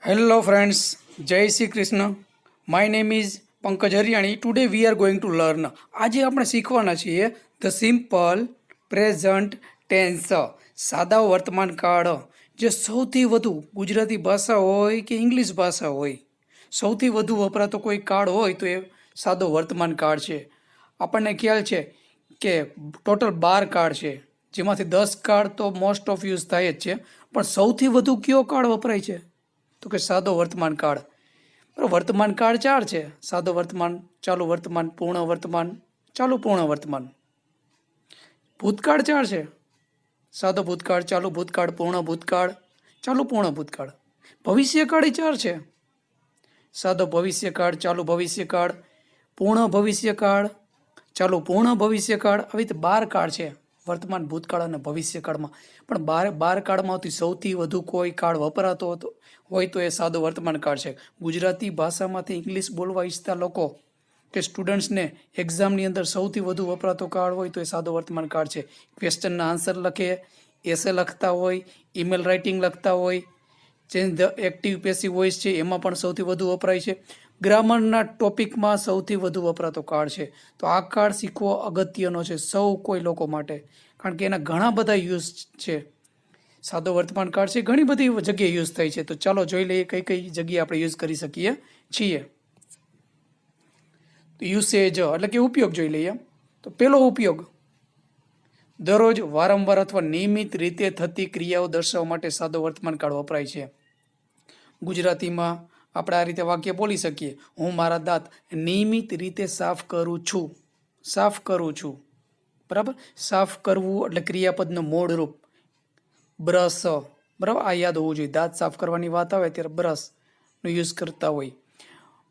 Hello friends, Jai Shri Krishna. My name is Pankaj Haryani. Today we are going to learn. આજે આપણે શીખવાના છીએ the simple present tense, સાદા વર્તમાન કાળ. જે સૌથી વધુ ગુજરાતી ભાષા હોય કે ઇંગ્લિશ ભાષા હોય, સૌથી વધુ વપરાતો કોઈ કાળ હોય તો એ સાદો વર્તમાન કાળ છે. આપણને ખ્યાલ છે કે ટોટલ 12 કાળ છે, જેમાંથી 10 કાળ તો મોસ્ટ ઓફ યુઝ થાય જ છે, પણ સૌથી વધુ કયો કાળ વપરાય છે તો કે સાદો વર્તમાન કાળ. બરાબર, વર્તમાન કાળ 4 છે: સાદો વર્તમાન, ચાલુ વર્તમાન, પૂર્ણ વર્તમાન, ચાલુ પૂર્ણ વર્તમાન. ભૂતકાળ 4 છે: સાદો ભૂતકાળ, ચાલુ ભૂતકાળ, પૂર્ણ ભૂતકાળ, ચાલુ પૂર્ણ ભૂતકાળ. ભવિષ્યકાળ 4 છે: સાદો ભવિષ્યકાળ, ચાલુ ભવિષ્યકાળ, પૂર્ણ ભવિષ્યકાળ, ચાલુ પૂર્ણ ભવિષ્યકાળ. આવી રીતે 12 કાળ છે વર્તમાન, ભૂતકાળ અને ભવિષ્યકાળમાં. પણ 12 કાળમાંથી સૌથી વધુ કોઈ કાળ વપરાતો હતો હોય તો એ સાદો વર્તમાન કાળ છે. ગુજરાતી ભાષામાંથી ઇંગ્લિશ બોલવા ઈચ્છતા લોકો કે સ્ટુડન્ટ્સને એક્ઝામની અંદર સૌથી વધુ વપરાતો કાળ હોય તો એ સાદો વર્તમાન કાળ છે. ક્વેશ્ચનના આન્સર લખે, એસે લખતા હોય, ઈમેલ રાઇટિંગ લખતા હોય, change the active passive voice છે એમાં પણ સૌથી વધુ વપરાય છે. ગ્રામરના ટોપિકમાં સૌથી વધુ વપરાતો કાળ છે. તો આ કાળ શીખવો અગત્યનો છે સૌ કોઈ લોકો માટે, કારણ કે એના ઘણા બધા યુઝ છે. સાદો વર્તમાન કાળ છે, ઘણી બધી જગ્યાએ યુઝ થાય છે. તો ચાલો જોઈ લઈએ કઈ કઈ જગ્યાએ આપણે યુઝ કરી શકીએ છીએ. તો યુસેજ એટલે કે ઉપયોગ જોઈ લઈએ. તો પહેલો ઉપયોગ, દરરોજ, વારંવાર અથવા નિયમિત રીતે થતી ક્રિયાઓ દર્શાવવા માટે સાદો વર્તમાન કાળ વપરાય છે. ગુજરાતીમાં આપણે આ રીતે વાક્ય બોલી શકીએ: હું મારા દાંત નિયમિત રીતે સાફ કરું છું. સાફ કરું છું. બરાબર, સાફ કરવું એટલે ક્રિયાપદનું મૂળ રૂપ બ્રશ. બરાબર, આ યાદ હોવું જોઈએ. દાંત સાફ કરવાની વાત આવે ત્યારે બ્રશનો યુઝ કરતા હોય.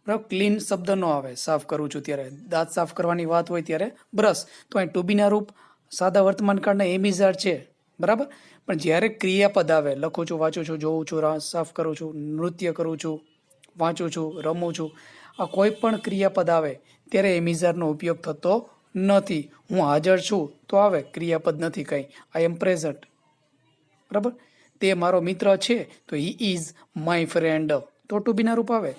બરાબર, ક્લીન શબ્દ ન આવે સાફ કરું છું ત્યારે. દાંત સાફ કરવાની વાત હોય ત્યારે બ્રશ. તો અહીં ટુ બીના રૂપ સાદા વર્તમાન કાળના એમિઝાર છે. બરાબર, પણ જ્યારે ક્રિયાપદ આવે, લખું છું, વાંચું છું, જોઉં છું, સાફ કરું છું, નૃત્ય કરું છું, વાંચું છું, રમું છું, આ કોઈ પણ ક્રિયાપદ આવે ત્યારે એમિઝારનો ઉપયોગ થતો નથી. હું હાજર છું તો આવે, ક્રિયાપદ નથી કંઈ. આઈ એમ પ્રેઝન્ટ. બરાબર, તે મારો મિત્ર છે તો હી ઇઝ માય ફ્રેન્ડ, તો ટુ બીના રૂપ આવે.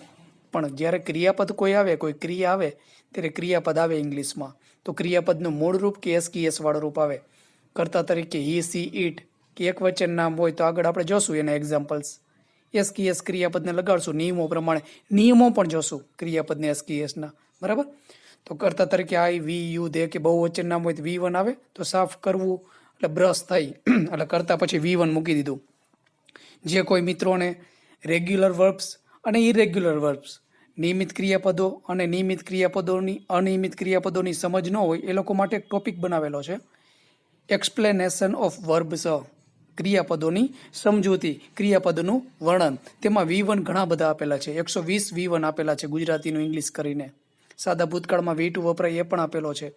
પણ જ્યારે ક્રિયાપદ કોઈ આવે, કોઈ ક્રિયા આવે ત્યારે ક્રિયાપદ આવે ઇંગ્લિશમાં, તો ક્રિયાપદનું મૂળ રૂપ કે એસ કી એસ વાળું રૂપ આવે. કર્તા તરીકે હી, સી, ઇટ કે એક વચન નામ હોય તો આગળ આપણે જોશું એના એક્ઝામ્પલ્સ. એસ કી એસ ક્રિયાપદને લગાડશું નિયમો પ્રમાણે, નિયમો પણ જોશું ક્રિયાપદને એસ કી એસના. બરાબર, તો કર્તા તરીકે આઈ, વી, યુ, દે કે બહુવચન નામ હોય તો વી વન આવે. તો સાફ કરવું એટલે બ્રશ થઈ, એટલે કરતા પછી વી1 મૂકી દીધું. જે કોઈ મિત્રોને રેગ્યુલર વર્બ્સ અને ઇરેગ્યુલર વર્બ્સ, નિયમિત ક્રિયાપદો અને નિયમિત ક્રિયાપદોની, અનિયમિત ક્રિયાપદોની સમજ ન હોય એ લોકો માટે એક ટોપિક બનાવેલો છે: એક્સપ્લેનેશન ઓફ વર્બ્સ, ક્રિયાપદોની સમજૂતી, ક્રિયાપદોનું વર્ણન. તેમાં વી1 ઘણા બધા આપેલા છે, 120 વી1 આપેલા છે ગુજરાતીનું ઇંગ્લિશ કરીને. સાદા ભૂતકાળમાં વી2 વપરાય એ પણ આપેલો છે.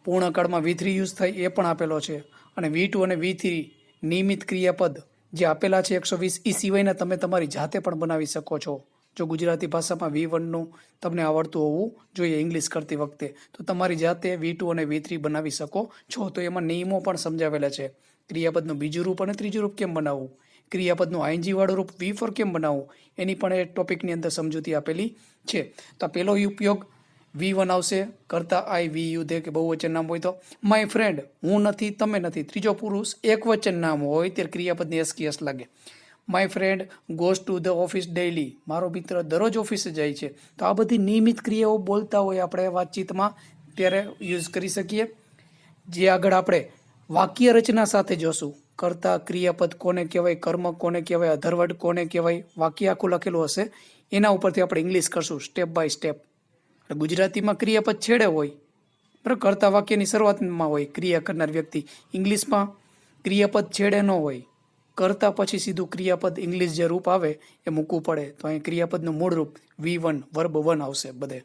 પૂર્ણકાળમાં વી3 યુઝ થાય એ પણ આપેલો છે. અને વી2 અને વી3 નિયમિત ક્રિયાપદ જે આપેલા છે 120, એ સિવાયના તમે તમારી જાતે પણ બનાવી શકો છો. જો ગુજરાતી ભાષામાં વી1નું તમને આવડતું હોવું જોઈએ ઇંગ્લિશ કરતી વખતે, તો તમારી જાતે વી2 અને વી3 બનાવી શકો છો. તો એમાં નિયમો પણ સમજાવેલા છે. ક્રિયાપદનું બીજું રૂપ અને ત્રીજું રૂપ કેમ બનાવવું, ક્રિયાપદનું આઈએનજી વાળું રૂપ વી4 કેમ બનાવવું, એની પણ એ ટોપિકની અંદર સમજૂતી આપેલી છે. તો પહેલો ઉપયોગ વી1 આવશે, કરતા આઈ, વી, યુ, દે કે બહુવચન નામ હોય તો. માય ફ્રેન્ડ, હું નથી, તમે નથી. ત્રીજો પુરુષ એક વચન નામ હોય ત્યારે ક્રિયાપદની એસ કી એસ લાગે. My friend goes to the office daily, મારો મિત્ર દરરોજ ઓફિસે જાય છે. તો આ બધી નિયમિત ક્રિયાઓ બોલતા હોય આપણે વાતચીતમાં ત્યારે યુઝ કરી શકીએ. જે આગળ આપણે વાક્ય રચના સાથે જોશું, કરતા, ક્રિયાપદ કોને કહેવાય, કર્મ કોને કહેવાય, અધરવર્ડ કોને કહેવાય, વાક્ય આખું લખેલું હશે, એના ઉપરથી આપણે ઇંગ્લિશ કરશું સ્ટેપ બાય સ્ટેપ. ગુજરાતીમાં ક્રિયાપદ છેડે હોય, બરાબર, કરતા વાક્યની શરૂઆતમાં હોય ક્રિયા કરનાર વ્યક્તિ. ઇંગ્લિશમાં ક્રિયાપદ છેડે ન હોય, કરતા પછી સીધું ક્રિયાપદ ઇંગ્લિશ જે રૂપ આવે એ મૂકવું પડે. તો અહીં ક્રિયાપદનું મૂળ રૂપ વી1 વર્બ 1 આવશે બધે.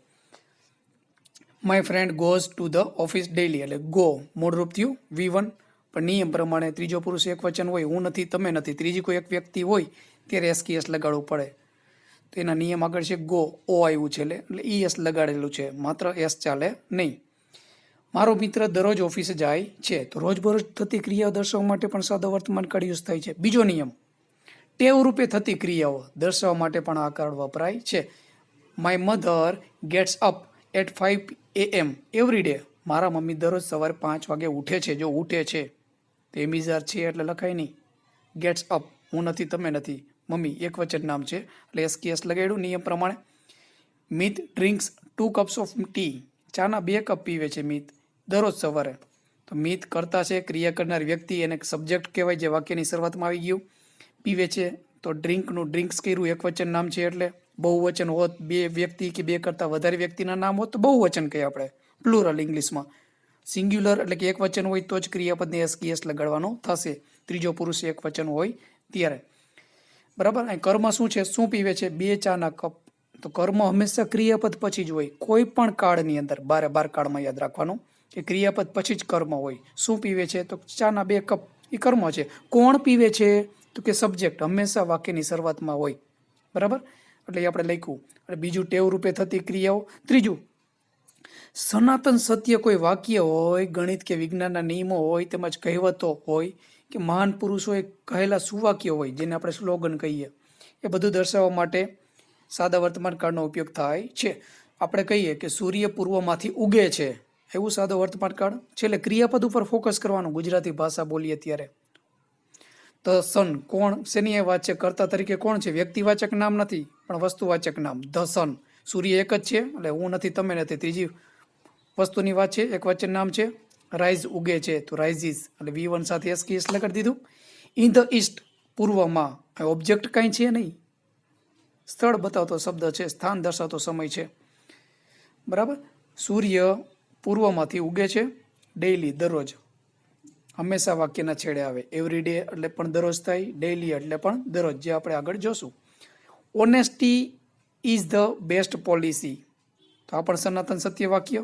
My friend goes to the office daily એટલે ગો મૂળ રૂપ થયું વી1. પણ નિયમ પ્રમાણે ત્રીજો પુરુષ એક વચન હોય, હું નથી, તમે નથી, ત્રીજી કોઈ એક વ્યક્તિ હોય ત્યારે એસ કી એસ લગાડવું પડે. તો એના નિયમ આગળ છે ગો, ઓ આવ્યું છે એટલે ઈ એસ લગાડેલું છે, માત્ર એસ ચાલે નહીં. મારો મિત્ર દરરોજ ઓફિસે જાય છે, તો રોજબરોજ થતી ક્રિયાઓ દર્શાવવા માટે પણ સાદો વર્તમાન કાળ યુઝ થાય છે. બીજો નિયમ, ટેવ રૂપે થતી ક્રિયાઓ દર્શાવવા માટે પણ આ કાર્ડ વપરાય છે. My mother gets up at 5 AM every day. મારા મમ્મી દરરોજ સવારે 5 વાગે ઉઠે છે. જો ઉઠે છે તો એમિઝાર છે એટલે લખાય નહીં. ગેટ્સ અપ, હું નથી તમે નથી, મમ્મી એક વચન નામ છે એટલે એસકેએસ લગાડ્યું નિયમ પ્રમાણે. મિત ડ્રિંક્સ 2 કપ્સ ઓફ ટી. ચાના 2 કપ પીવે છે મિત દરરોજ સવારે. તો મિત કરતા છે, ક્રિયા કરનાર વ્યક્તિ, એને સબ્જેક્ટ કહેવાય જે વાક્યની શરૂઆતમાં આવી ગયું. પીવે છે તો ડ્રિંકનું ડ્રિંક્સ કર્યું એક વચન નામ છે એટલે. બહુવચન હોત, 2 વ્યક્તિ કે 2 કરતાં વધારે વ્યક્તિના નામ હોત તો બહુવચન કહીએ આપણે, પ્લુરલ ઇંગ્લિશમાં. સિંગ્યુલર એટલે કે એક વચન હોય તો જ ક્રિયાપદને એસકેએસ લગાડવાનો થશે. ત્રીજો પુરુષ એક વચન હોય ત્યારે. બરાબર. અહીં કર્મ શું છે? શું પીવે છે? 2 ચાના કપ. તો કર્મ હંમેશા ક્રિયાપદ પછી જ હોય કોઈ પણ કાળની અંદર. 12 કાળમાં યાદ રાખવાનું કે ક્રિયાપદ પછી જ કર્મ હોય. શું પીવે છે? તો ચાના 2 કપ, એ કર્મ છે. કોણ પીવે છે? તો કે સબ્જેક્ટ હંમેશા વાક્યની શરૂઆતમાં હોય. બરાબર. એટલે એ આપણે લખ્યું. અને બીજું ટેવ રૂપે થતી ક્રિયાઓ. ત્રીજું, સનાતન સત્ય કોઈ વાક્ય હોય, ગણિત કે વિજ્ઞાનના નિયમો હોય, તેમજ કહેવતો હોય કે મહાન પુરુષોએ કહેલા સુવાક્ય હોય જેને આપણે સ્લોગન કહીએ, એ બધું દર્શાવવા માટે સાદા વર્તમાન કાળનો ઉપયોગ થાય છે. આપણે કહીએ કે સૂર્ય પૂર્વમાંથી ઉગે છે, એવું સાદો વર્તમાન કાળ. છેલ્લે ક્રિયાપદ ઉપર ફોકસ કરવાનું ગુજરાતી ભાષા બોલીએ ત્યારે. ધ સન, કોણ શેની એ વાત છે? કર્તા તરીકે કોણ છે? વ્યક્તિવાચક નામ નથી પણ વસ્તુવાચક નામ. ધ સન, સૂર્ય એક જ છે એટલે હું નથી તમે નથી, ત્રીજી વસ્તુની વાત છે, એક વચન નામ છે. રાઇઝ ઉગે છે તો રાઇઝિસ એટલે V1 સાથે એસકેએસ લગાડી દીધું. ઇન ધ ઈસ્ટ, પૂર્વમાં, ઓબ્જેક્ટ કાંઈ છે નહીં, સ્થળ બતાવતો શબ્દ છે, સ્થાન દર્શાવતો સમય છે. બરાબર. સૂર્ય પૂર્વમાંથી ઉગે છે, ડેઇલી દરરોજ, હંમેશા વાક્યના છેડે આવે. એવરી ડે એટલે પણ દરરોજ થાય, ડેઇલી એટલે પણ દરરોજ, જે આપણે આગળ જોશું. Honesty is the best policy, તો આ પણ સનાતન સત્ય વાક્ય.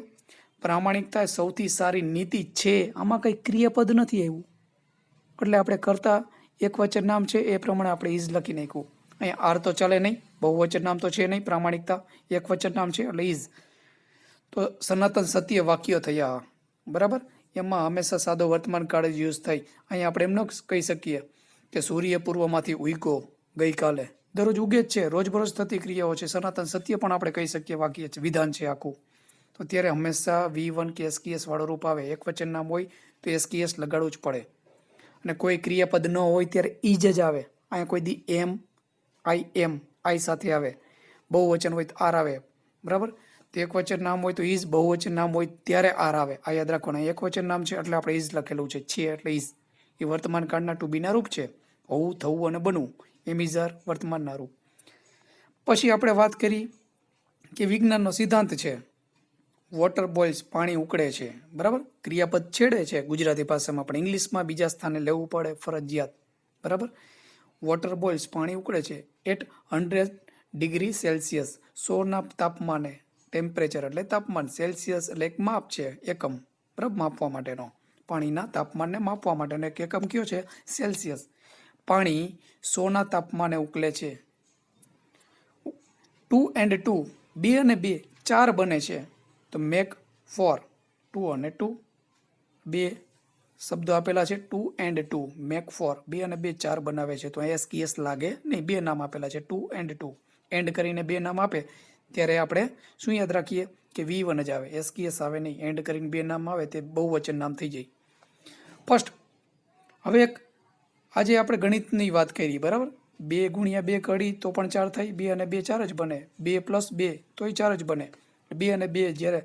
પ્રામાણિકતા એ સૌથી સારી નીતિ છે. આમાં કંઈ ક્રિયાપદ નથી આવ્યું એટલે આપણે કરતા એક વચન નામ છે એ પ્રમાણે આપણે ઇઝ લખી નાખ્યું. અહીંયા આર તો ચાલે નહીં, બહુવચન નામ તો છે નહીં. પ્રામાણિકતા એક વચન નામ છે એટલે ઇઝ. તો સનાતન સત્ય વાક્ય થયા. બરાબર. એમાં હંમેશા સાદો વર્તમાન કાળ જ યુઝ થાય. અહીંયા આપણે એમ ન કહી શકીએ કે સૂર્ય પૂર્વમાંથી ઉગ્યો ગઈકાલે. દરરોજ ઉગે જ છે, રોજબરોજ થતી ક્રિયાઓ છે. સનાતન સત્ય પણ આપણે કહી શકીએ, વાક્ય છે, વિધાન છે આખું. તો ત્યારે હંમેશા V1 કે એસકેએસ વાળો રૂપ આવે. એક વચન નામ હોય તો એસકેએસ લગાડવું જ પડે. અને કોઈ ક્રિયાપદ ન હોય ત્યારે ઈજ જ આવે. અહીંયા કોઈ દી આઈ સાથે આવે. બહુવચન હોય તો આર આવે. બરાબર. તો એક વચન નામ હોય તો ઈઝ, બહુવચન નામ હોય ત્યારે આર આવે. આ યાદ રાખવાનું. એક વચન નામ છે એટલે આપણે ઈઝ લખેલું છે એટલે ઈઝ. એ વર્તમાન કાળના ટુ બીના રૂપ છે. હોવું, થવું અને બનવું. એમિઝાર વર્તમાનના રૂપ. પછી આપણે વાત કરી કે વિજ્ઞાનનો સિદ્ધાંત છે. વોટર બોઇલ્સ, પાણી ઉકળે છે. બરાબર. ક્રિયાપદ છેડે છે ગુજરાતી ભાષામાં, પણ ઇંગ્લિશમાં બીજા સ્થાને લેવું પડે ફરજિયાત. બરાબર. વોટર બોઇલ્સ, પાણી ઉકળે છે. એટ 100 ડિગ્રી સેલ્સિયસ, 100ના તાપમાને. ટેમ્પરેચર એટલે તાપમાન, સેલ્સિયસ એટલે એક માપ છે, એકમ. બરાબર. માપવા માટેનો, પાણીના તાપમાનને માપવા માટેનો એક એકમ કયો છે? સેલ્સિયસ. પાણી 100ના તાપમાને ઉકળે છે. 2 and 2, 2 અને 2 4 બને છે. તો મેક 4, 2 અને 2, 2 શબ્દો આપેલા છે. 2 and 2, મેક 4, 2 અને 2 4 બનાવે છે. તો એસકેએસ લાગે નહીં, 2 નામ આપેલા છે. 2 and 2, એન્ડ કરીને 2 નામ આપે ત્યારે આપણે શું યાદ રાખીએ કે V1 જ આવે, એસકેએસ આવે નહીં. એન્ડ કરીને 2 નામ આવે તે બહુવચન નામ થઈ જાય. ફર્સ્ટ, હવે એક આજે આપણે ગણિતની વાત કરી. બરાબર. 2 ગુણ્યા 2 કરી તો પણ 4 થાય. 2 અને 2 4 જ બને. 2 + 2 તોય 4 જ બને. 2 અને 2 જ્યારે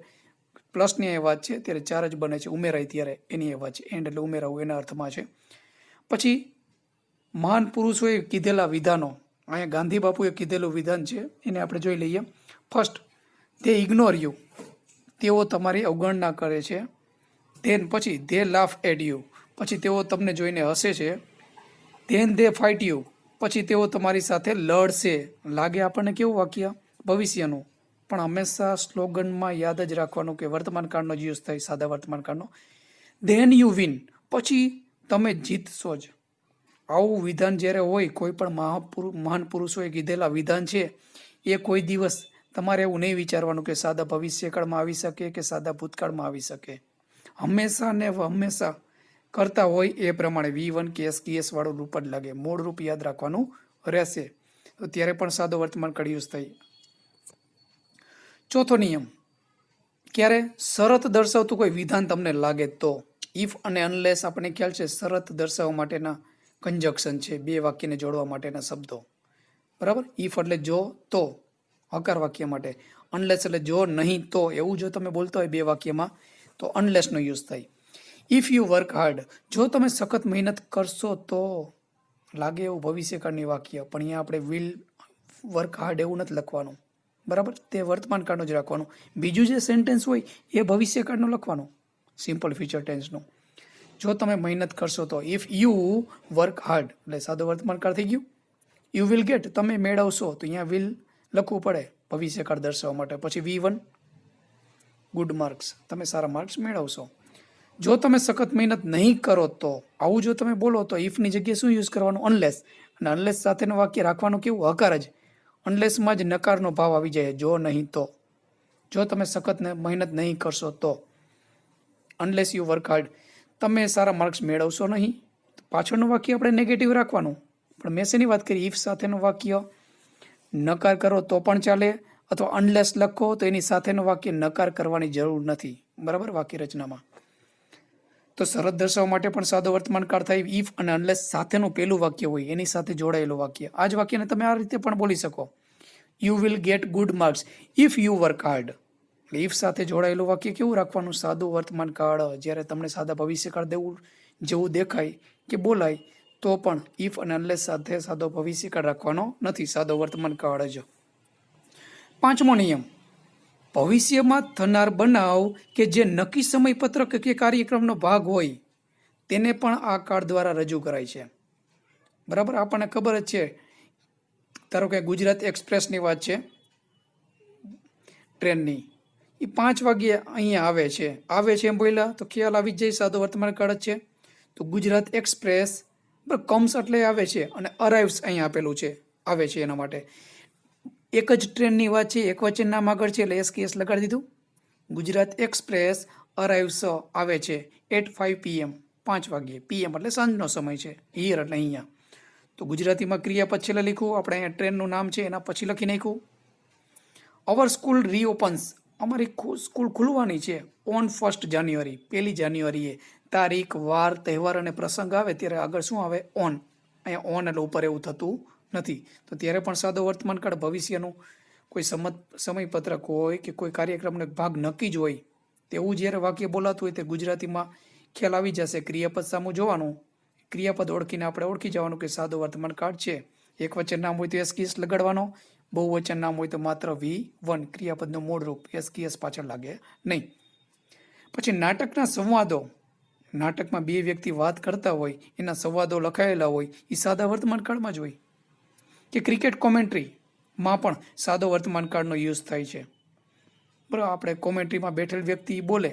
પ્લસની એ વાત છે ત્યારે 4 જ બને છે. ઉમેરાય ત્યારે એની એ વાત છે. એન્ડ એટલે ઉમેરાવું એના અર્થમાં છે. પછી મહાન પુરુષોએ કીધેલા વિધાનો. અહીંયા ગાંધી બાપુએ કીધેલું વિધાન છે, એને આપણે જોઈ લઈએ. ફર્સ્ટ, દે ઇગ્નોર યુ, તેઓ તમારી અવગણના કરે છે. ધેન પછી દે લાફ એટ યુ, પછી તેઓ તમને જોઈને હસે છે. ધેન દે ફાઇટ યુ, પછી તેઓ તમારી સાથે લડશે. લાગે આપણને કેવું વાક્ય? ભવિષ્યનું. પણ હંમેશા સ્લોગનમાં યાદ જ રાખવાનું કે વર્તમાન કાળનો જ યુઝ થાય, સાદા વર્તમાન કાળનો. ધેન યુ વિન, પછી તમે જીતશો જ. આવું વિધાન જ્યારે હોય, કોઈ પણ મહાન પુરુષોએ કીધેલા વિધાન છે, એ કોઈ દિવસ તમારે એવું નહીં વિચારવાનું કે સાદા ભવિષ્યકાળમાં આવી શકે કે સાદા ભૂતકાળમાં આવી શકે. હંમેશા ને હંમેશા કરતા હોય એ પ્રમાણે V1 કે એસકેએસ વાળું રૂપ જ લાગે. મૂળ રૂપ યાદ રાખવાનું રહેશે, તો ત્યારે પણ સાદો વર્તમાન કાળ યુઝ થાય. ચોથો નિયમ, ક્યારે શરત દર્શાવતું કોઈ વિધાન તમને લાગે તો. ઇફ અને અનલેસ આપણને ખ્યાલ છે શરત દર્શાવવા માટેના કંજક્શન છે, બે વાક્યને જોડવા માટેના શબ્દો, બરાબર. ઇફ એટલે જો તો હકાર વાક્ય માટે, અનલેસ એટલે જો નહીં તો, એવું જો તમે બોલતા હોય બે વાક્યમાં તો અનલેસનો યુઝ થાય. ઇફ યુ વર્ક હાર્ડ, જો તમે સખત મહેનત કરશો તો, લાગે એવું ભવિષ્યકાળની વાક્ય, પણ અહીંયા આપણે વિલ વર્ક હાર્ડ એવું નથી લખવાનું, બરાબર. તે વર્તમાન કાળનું જ રાખવાનું. બીજું જે સેન્ટેન્સ હોય એ ભવિષ્યકાળનું લખવાનું, સિમ્પલ ફ્યુચર ટેન્સનું. જો તમે મહેનત કરશો તો, ઇફ યુ વર્ક હાર્ડ એટલે સાદો વર્તમાન કાળ થઈ ગયું. યુ વિલ ગેટ, તમે મેળવશો, તો અહીંયા વિલ લખવું પડે ભવિષ્યકાળ દર્શાવવા માટે. પછી V1 ગુડ માર્ક્સ, તમે સારા માર્ક્સ મેળવશો. જો તમે સખત મહેનત નહીં કરો તો, આવું જો તમે બોલો તો ઇફની જગ્યાએ શું યુઝ કરવાનું? અનલેસ. અને અનલેસ સાથેનું વાક્ય રાખવાનું કેવું? હકાર જ. અનલેસમાં જ નકારનો ભાવ આવી જાય, જો નહીં તો. જો તમે સખત મહેનત નહીં કરશો તો, અનલેસ યુ વર્ક હાર્ડ, તમે સારા માર્ક્સ મેળવશો નહીં. પાછળનું વાક્ય આપણે નેગેટિવ રાખવાનું, પણ મેં શેની વાત કરી? ઇફ સાથેનું વાક્ય નકાર કરો તો પણ ચાલે, અથવા અનલેસ લખો તો એની સાથેનું વાક્ય નકાર કરવાની જરૂર નથી, બરાબર, વાક્ય રચનામાં. તો શરત દર્શાવવા માટે પણ સાદો વર્તમાન કાળ થાય. ઇફ અને અનલેસ સાથેનું પેલું વાક્ય હોય એની સાથે જોડાયેલું વાક્ય. આ જ વાક્યને તમે આ રીતે પણ બોલી શકો, you will get good marks if you work hard. If સાથે જોડાયેલું વાક્ય કેવું રાખવાનું? સાદું વર્તમાન કાળ. જ્યારે તમને સાદા ભવિષ્યકાળ જેવું દેખાય કે બોલાય તો પણ ઇફ અને અનલેસ સાથે સાદો ભવિષ્યકાળ રાખવાનો નથી, સાદો વર્તમાન કાળ જ. પાંચમો નિયમ, ભવિષ્યમાં થનાર બનાવ કે જે નક્કી સમયપત્રક કે કાર્યક્રમનો ભાગ હોય તેને પણ આ કાળ દ્વારા રજૂ કરાય છે, બરાબર. આપણને ખબર જ છે, ધારો કે ગુજરાત એક્સપ્રેસની વાત છે, ટ્રેનની, એ 5 વાગ્યે અહીંયા આવે છે એમ બોલ્યા તો ખ્યાલ આવી જાય સાદો વર્તમાન કાળ જ છે. તો ગુજરાત એક્સપ્રેસ કમ્સ એટલે આવે છે, અને અરાઇવ્સ અહીંયા આપેલું છે, આવે છે, એના માટે એક જ ટ્રેનની વાત છે, એક વચ્ચે નામ આગળ છે એટલે SKS લગાડી દીધું. ગુજરાત એક્સપ્રેસ અરાઇવ્સ આવે છે એટ 5 PM, 5 વાગ્યે. PM એટલે સાંજનો સમય છે, હિયર એટલે અહીંયા. તો ગુજરાતીમાં ક્રિયાપદ છેલ્લે લખ્યું, આપણે અહીંયા ટ્રેનનું નામ છે એના પછી લખી નાખ્યું. અવર સ્કૂલ રીઓપન્સ, અમારી સ્કૂલ ખુલવાની છે ઓન 1 જાન્યુઆરી, 1 જાન્યુઆરીએ. તારીખ, વાર, તહેવાર અને પ્રસંગ આવે ત્યારે આગળ શું આવે? ઓન. અહીંયા ઓન એટલે ઉપર એવું થતું નથી, તો ત્યારે પણ સાદો વર્તમાન કાળ ભવિષ્યનું કોઈ સમયપત્રક હોય કે કોઈ કાર્યક્રમનો ભાગ નક્કી જ હોય તેવું જ્યારે વાક્ય બોલાતું હોય તે ગુજરાતીમાં ખ્યાલ આવી જશે. ક્રિયાપદ સામું જોવાનું, ક્રિયાપદ ઓળખીને આપણે ઓળખી જવાનું કે સાદો વર્તમાન કાળ છે. એક વચન નામ હોય તો SKS લગાડવાનો, બહુવચન નામ હોય તો માત્ર V1, ક્રિયાપદનું મૂળ રૂપ, SKS પાછળ લાગે નહીં. પછી નાટકના સંવાદો, નાટકમાં 2 વ્યક્તિ વાત કરતા હોય એના સંવાદો લખાયેલા હોય એ સાદા વર્તમાન કાળમાં જ હોય. કે ક્રિકેટ કોમેન્ટ્રીમાં પણ સાદો વર્તમાન કાળનો યુઝ થાય છે, બરાબર. આપણે કોમેન્ટ્રીમાં બેઠેલ વ્યક્તિ બોલે,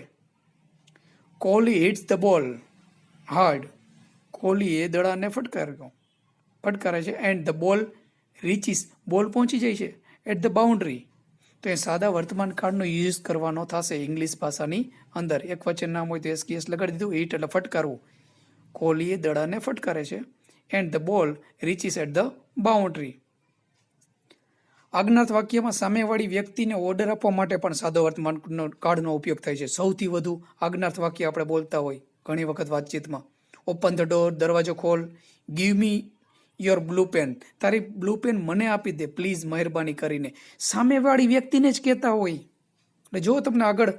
Kohli hits the ball hard, કોહલીએ દડાને ફટકારે છે, એન્ડ ધ બોલ રીચિસ, બોલ પહોંચી જાય છે એટ ધ બાઉન્ડ્રી. તો એ સાદા વર્તમાન કાળનો યુઝ કરવાનો થશે ઇંગ્લિશ ભાષાની અંદર. એક વચન નામ હોય તો SKS લગાડી દીધું, હિટ એટલે ફટકારવું, કોહલીએ દડાને ફટકારે છે, and the ball reaches at the boundary. આજ્ઞાર્થ વાક્યમાં સામેવાળી વ્યક્તિને ઓર્ડર આપવા માટે પણ સાદો વર્તમાન કાળનો ઉપયોગ થાય છે. સૌથી વધુ આજ્ઞાર્થ વાક્ય આપણે બોલતા હોય ઘણી વખત વાતચીતમાં, ઓપન ધ ડોર, દરવાજો ખોલ, give me your blue pen, તારી બ્લુ પેન મને આપી દે પ્લીઝ, મહેરબાની કરીને. સામેવાળી વ્યક્તિને જ કહેતા હોય. એટલે જો તમને આગળ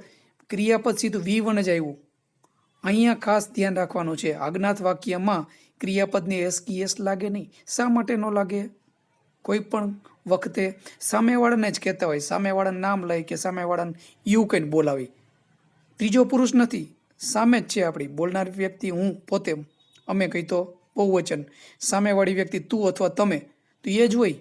ક્રિયાપદ સીધું V1 જ આવ્યું, અહીંયા ખાસ ધ્યાન રાખવાનું છે, આજ્ઞાર્થ વાક્યમાં ક્રિયાપદની SKS લાગે નહીં. શા માટે ન લાગે? કોઈ પણ વખતે સામેવાળાને જ કહેતા હોય, સામેવાળાનું નામ લઈ કે સામેવાળાને યુ કહીને બોલાવી. ત્રીજો પુરુષ નથી, સામે જ છે આપણી, બોલનાર વ્યક્તિ હું પોતે, અમે કહી તો બહુવચન, સામેવાળી વ્યક્તિ તું અથવા તમે, તો એ જ હોય.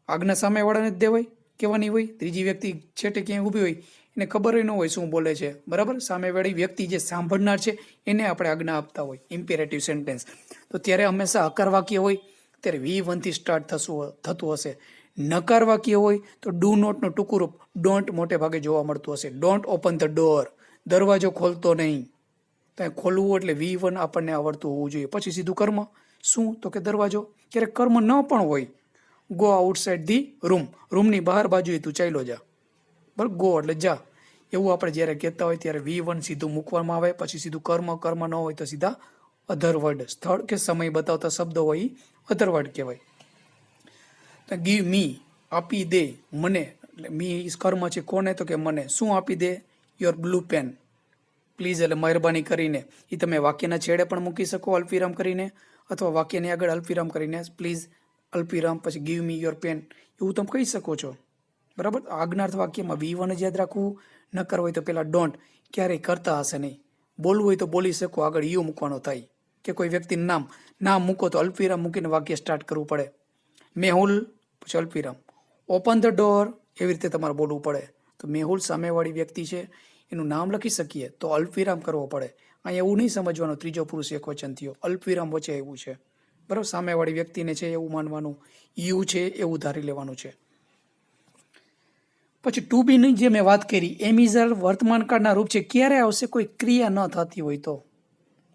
આજ્ઞા સામેવાળાને જ દેવાય, કહેવાની હોય. ત્રીજી વ્યક્તિ છેટે ક્યાંય ઊભી હોય એને ખબર ન હોય શું બોલે છે, બરાબર. સામેવાળી વ્યક્તિ જે સાંભળનાર છે એને આપણે આજ્ઞા આપતા હોય, ઇમ્પેરેટિવ સેન્ટેન્સ. તો ત્યારે હંમેશા હકાર વાક્ય હોય ત્યારે V1 થી સ્ટાર્ટ થતું હશે. નકાર વાક્ય હોય તો ડુ નોટનું ટૂંકું રૂપ ડોન્ટ મોટે ભાગે જોવા મળતું હશે. ડોન્ટ ઓપન ધ ડોર, દરવાજો ખોલતો નહીં. ત્યાં ખોલવું એટલે V1 આપણને આવડતું હોવું જોઈએ. પછી સીધું કર્મ, શું? તો કે દરવાજો. ક્યારેક કર્મ ન પણ હોય, ગો આઉટસાઇડ ધી રૂમ, રૂમની બહાર બાજુએ તું ચાલ્યો જા, બરાબર, ગો એટલે જા. એવું આપણે જ્યારે કહેતા હોય ત્યારે V1 સીધું મૂકવામાં આવે, પછી સીધું કર્મ, કર્મ ન હોય તો સીધા અધર વર્ડ, સ્થળ કે સમય બતાવતા શબ્દો હોય એ અધર વર્ડ કહેવાય. તો ગીવ મી, આપી દે મને, એટલે મી ઇઝ કર્મ છે, કોને? તો કે મને. શું આપી દે? Your blue pen. પ્લીઝ એટલે મહેરબાની કરીને, એ તમે વાક્યના છેડે પણ મૂકી શકો અલ્પવિરામ કરીને, અથવા વાક્યની આગળ અલ્પવિરામ કરીને પ્લીઝ અલ્પવિરામ પછી ગીવ મી યોર પેન, એવું તમે કહી શકો છો, બરાબર. આજ્ઞાર્થ વાક્યમાં V1 જ યાદ રાખવું, નકર હોય તો પેલા ડોન્ટ, ક્યારેય કરતા હશે નહીં. બોલવું હોય તો બોલી શકો, આગળ યુ મૂકવાનો થાય, કે કોઈ વ્યક્તિનું નામ મૂકો તો અલ્પવિરામ મૂકીને વાક્ય સ્ટાર્ટ કરવું પડે. મેહુલ પછી અલ્પવિરામ. ઓપન ધ ડોર, એવી રીતે તમારે બોલવું પડે. તો મેહુલ સામેવાળી વ્યક્તિ છે, એનું નામ લખી શકીએ તો અલ્પવિરામ કરવો પડે. અહીંયા એવું નહીં સમજવાનું ત્રીજો પુરુષ એકવચન થયો, અલ્પવિરામ વચ્ચે આવ્યું છે, બરાબર. સામેવાળી વ્યક્તિને છે એવું માનવાનું, યુ છે એવું ધારી લેવાનું છે. પછી ટુ બીની જે મેં વાત કરી, એમ ઇઝ વર્તમાન કાળના રૂપ છે. ક્યારે આવશે? કોઈ ક્રિયા ન થતી હોય તો.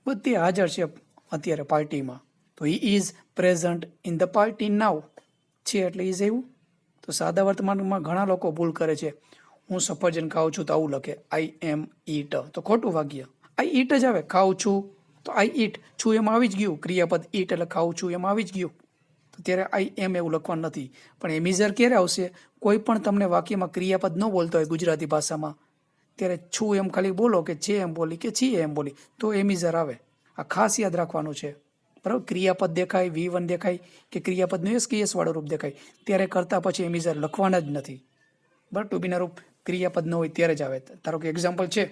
બધી હાજર છે અત્યારે પાર્ટીમાં, તો he is present in the party now, છે એટલે ઇઝ એવું. તો સાદા વર્તમાનમાં ઘણા લોકો ભૂલ કરે છે. હું સફરજન ખાઉં છું તો આવું લખે, આઈ એમ ઈટ, તો ખોટું વાક્ય. આઈ ઈટ જ આવે. ખાઉં છું તો આઈ ઈટ, છું એમાં આવી જ ગયું. ક્રિયાપદ ઈટ એટલે ખાઉં છું એમાં આવી જ ગયું. તો ત્યારે આઈ એમ એવું લખવાનું નથી. પણ એમિઝર ક્યારે આવશે? કોઈ પણ તમને વાક્યમાં ક્રિયાપદ ન બોલતો હોય ગુજરાતી ભાષામાં, ત્યારે છું એમ ખાલી બોલો, કે છે એમ બોલી, કે છીએ એમ બોલી, તો એમિઝર આવે. આ ખાસ યાદ રાખવાનું છે, બરાબર. ક્રિયાપદ દેખાય, V1 દેખાય, કે ક્રિયાપદનું એસ વાળું રૂપ દેખાય, ત્યારે કરતા પછી એમિઝર લખવાના જ નથી, બરાબર. ટુ બીના રૂપ ક્રિયાપદ ન હોય ત્યારે જ આવે. ધારો કે એક્ઝામ્પલ છે,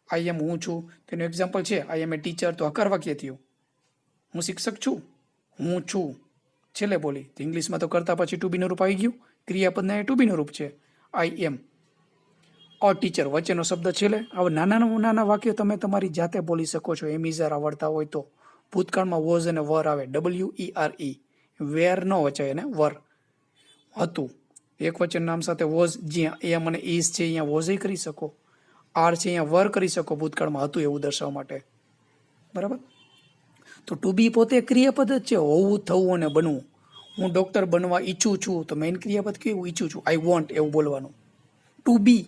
આઈ એમ હું છું, તેનું એક્ઝામ્પલ છે આઈ એમ એ ટીચર, તો હકાર વાક્ય થયું. હું શિક્ષક છું, હું છું છેલ્લે બોલી. તો ઇંગ્લિશમાં તો કરતા પછી ટુ બીનું રૂપ આવી ગયું, ક્રિયાપદના એ ટુ બીનું રૂપ છે. આઈ એમ અ ટીચર, વચ્ચેનો શબ્દ છેલ્લે. આવા નાના વાક્યો તમે તમારી જાતે બોલી શકો છો, એમિઝર આવડતા હોય તો. ભૂતકાળમાં વોઝ અને વર આવે, WERE, વેર ન વચાય, અને વર હતું. એક વચન નામ સાથે વોઝ, જ્યાં એમ અને ઇઝ છે અહીંયા વોઝ કરી શકો, આર છે અહીંયા વર કરી શકો, ભૂતકાળમાં હતું એવું દર્શાવવા માટે, બરાબર. તો ટુ બી પોતે ક્રિયાપદ જ છે, હોવું, થવું અને બનવું. હું ડૉક્ટર બનવા ઈચ્છું છું, તો મેઇન ક્રિયાપદ કેવું? ઈચ્છું છું, આઈ વોન્ટ એવું બોલવાનું. ટુ બી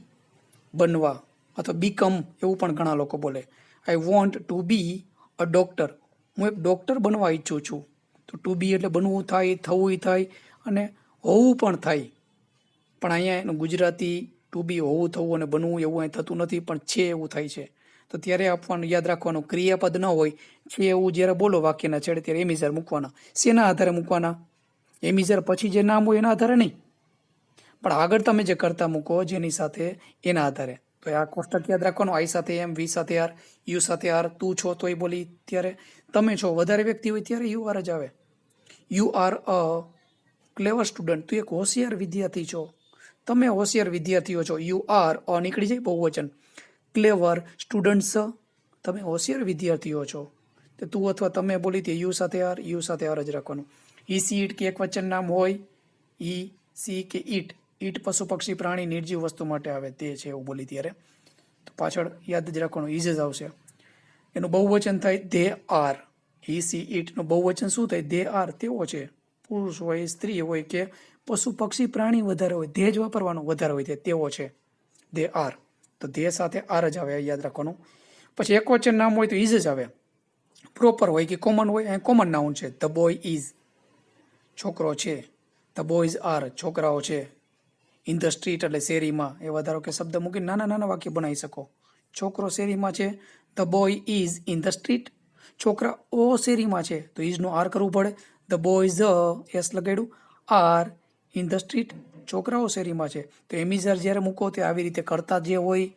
બનવા, અથવા બીકમ એવું પણ ઘણા લોકો બોલે. I want to be a doctor, હું એક ડૉક્ટર બનવા ઈચ્છું છું. તો ટુ બી એટલે બનવું થાય, થવું થાય અને હોવું પણ થાય. પણ અહીંયા એનું ગુજરાતી ટુ બી હોવું, થવું અને બનવું એવું અહીં થતું નથી, પણ છે એવું થાય છે. તો ત્યારે આપવાનું, યાદ રાખવાનું, ક્રિયાપદ ન હોય, છે એવું જ્યારે બોલો વાક્યના છેડે, ત્યારે એમિઝર મૂકવાના. શેના આધારે મૂકવાના? એમિઝર પછી જે નામ હોય એના આધારે નહીં, પણ આગળ તમે જે કરતા મૂકો જેની સાથે, એના આધારે. તો આ કોષ્ટક યાદ રાખવાનું, આઈ સાથે એમ, વી સાથે આર, યુ સાથે આર. તું છો તો એ બોલી ત્યારે તમે છો, વધારે વ્યક્તિ હોય ત્યારે યુ આર જ આવે. You are a clever student, તું એક હોશિયાર વિદ્યાર્થી છો, તમે હોશિયાર વિદ્યાર્થીઓ છો. યુ આર અ નીકળી જાય બહુવચન. ક્લેવર સ્ટુડન્ટ્સ, તમે હોશિયાર વિદ્યાર્થીઓ છો. તો તું અથવા તમે બોલી તે યુ સાથે આર, યુ સાથે આર જ રાખવાનું. ઈ સી ઈટ, કે એક વચન નામ હોય, ઈ સી કે ઈટ, ઈટ પશુ પક્ષી પ્રાણી નિર્જીવ વસ્તુ માટે આવે, તે છે એવું બોલી ત્યારે. તો પાછળ યાદ જ રાખવાનું, ઇઝ જ આવશે. એનું બહુવચન થાય ધે આર. ઈ સી ઈટનું બહુવચન શું થાય? ધે આર, તેઓ છે. પુરુષ હોય, સ્ત્રી હોય, કે પશુ પક્ષી પ્રાણી વધારે હોય, ધે જ વાપરવાનું, વધારે હોય તે તેઓ છે, ધે આર. તો ધે સાથે આર જ આવે, યાદ રાખવાનું. પછી એક વચન નામ હોય તો ઇઝ જ આવે. પ્રોપર હોય કે કોમન હોય, કોમન નાઉન છે. ધ બોય ઇઝ, છોકરો છે. ધ બોયઝ આર, છોકરાઓ છે. ઇન ધ સ્ટ્રીટ એટલે શેરીમાં, એવા ધારો કે શબ્દ મૂકીને નાના વાક્ય બનાવી શકો. છોકરો શેરીમાં છે, the boy is in the street. છોકરા ઓ શેરીમાં છે, તો ઇઝનું આર કરવું પડે. ધ બોયઝ એસ લગાડ્યું, આર ઇન ધ સ્ટ્રીટ, છોકરાઓ શેરીમાં છે. તો એમિઝર જ્યારે મૂકો તે આવી રીતે કરતા જે હોય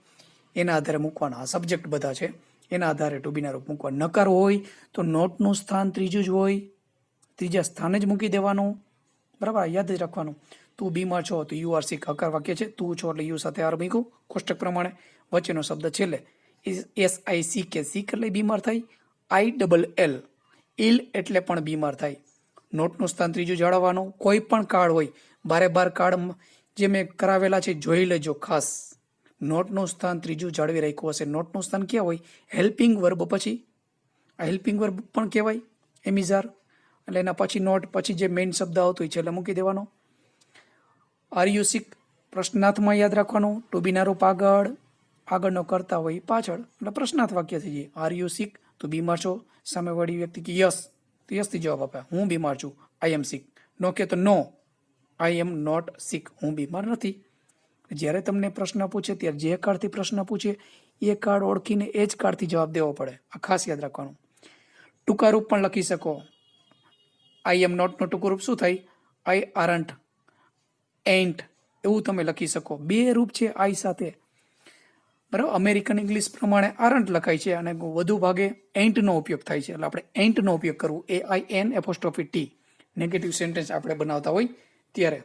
એના આધારે મૂકવાના. આ સબ્જેક્ટ બધા છે, એના આધારે ટુ બીના રૂપ મૂકવા. નકાર હોય તો નોટનું સ્થાન ત્રીજું જ હોય, ત્રીજા સ્થાને જ મૂકી દેવાનું, બરાબર. યાદ જ રાખવાનું. તું બીમાર છો તો યુ આર સિક, હકાર વાક્ય છે. તું છો એટલે યુ સાથે આર મૂક્યું કોષ્ટક પ્રમાણે. વચ્ચેનો શબ્દ છેલ્લે, SICK, સિક એટલે બીમાર થાય. ILL, ઇલ એટલે પણ બીમાર થાય. નોટનું સ્થાન ત્રીજું જાળવવાનું. કોઈ પણ કાર્ડ હોય, બાર કાર્ડ જે મેં કરાવેલા છે જોઈ લેજો ખાસ. નોટનું સ્થાન ત્રીજું જાળવી રાખ્યું હશે. નોટનું સ્થાન ક્યાં હોય? હેલ્પિંગ વર્બ પછી. આ હેલ્પિંગ વર્બ પણ કહેવાય એમિઝાર. એટલે એના પછી નોટ પછી જે મેઇન શબ્દ આવતો હોય છે એટલે મૂકી દેવાનો. આર યુ સિક પ્રશ્નાર્થમાં યાદ રાખવાનું. ટુ બીના રૂપ આગળનો કરતા હોય પાછળ એટલે પ્રશ્નાર્થ વાક્ય થઈ જાય. આર યુ સિક તો બીમાર છો, સામેવાળી વ્યક્તિ કે યસ તો યસથી જવાબ આપે હું બીમાર છું, આઈ એમ સિક. નો કે તો નો, આઈ એમ નોટ સિક, હું બીમાર નથી. જ્યારે તમને પ્રશ્ન પૂછે ત્યારે જે કાર્ડથી પ્રશ્ન પૂછે એ કાર્ડ ઓળખીને એ જ કાર્ડથી જવાબ દેવો પડે. આ ખાસ યાદ રાખવાનું. ટૂંકા રૂપ પણ લખી શકો. આઈ એમ નોટનું ટૂંકું રૂપ શું થાય? આઈ આરન્ટ, એન્ટ, એવું તમે લખી શકો. બે રૂપ છે આઈ સાથે, બરાબર. અમેરિકન ઇંગ્લિશ પ્રમાણે આરન્ટ લખાય છે અને વધુ ભાગે એન્ટનો ઉપયોગ થાય છે. એટલે આપણે એન્ટનો ઉપયોગ કરવો. AIN'. નેગેટિવ સેન્ટેન્સ આપણે બનાવતા હોય ત્યારે.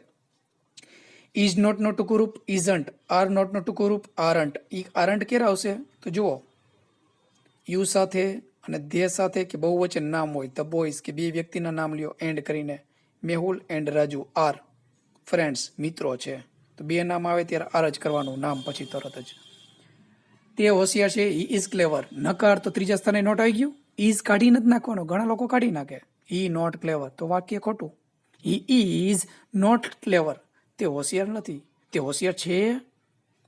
ઇઝ નોટનો ટૂંકું રૂપ ઇઝન્ટ. આર નોટનો ટૂંકું રૂપ આરન્ટ. આરન્ટ ક્યારે આવશે તો જુઓ, યુ સાથે અને ધે સાથે કે બહુવચન નામ હોય, ધ બોયઝ કે બે વ્યક્તિના નામ લ્યો એન્ડ કરીને. Mehul and Raju are friends, મિત્રો છે. તો બે નામ આવે ત્યારે આર જ કરવાનું, નામ પછી તરત જ. તે હોશિયાર છે, હી ઇઝ ક્લેવર. નકાર તો ત્રીજા સ્થાને નોટ આવી ગયું. ઇઝ કાઢી નથી નાખવાનો, ઘણા લોકો કાઢી નાખે. હી નોટ ક્લેવર તો વાક્ય ખોટું. હી ઇઝ નોટ ક્લેવર, તે હોશિયાર નથી. તે હોશિયાર છે.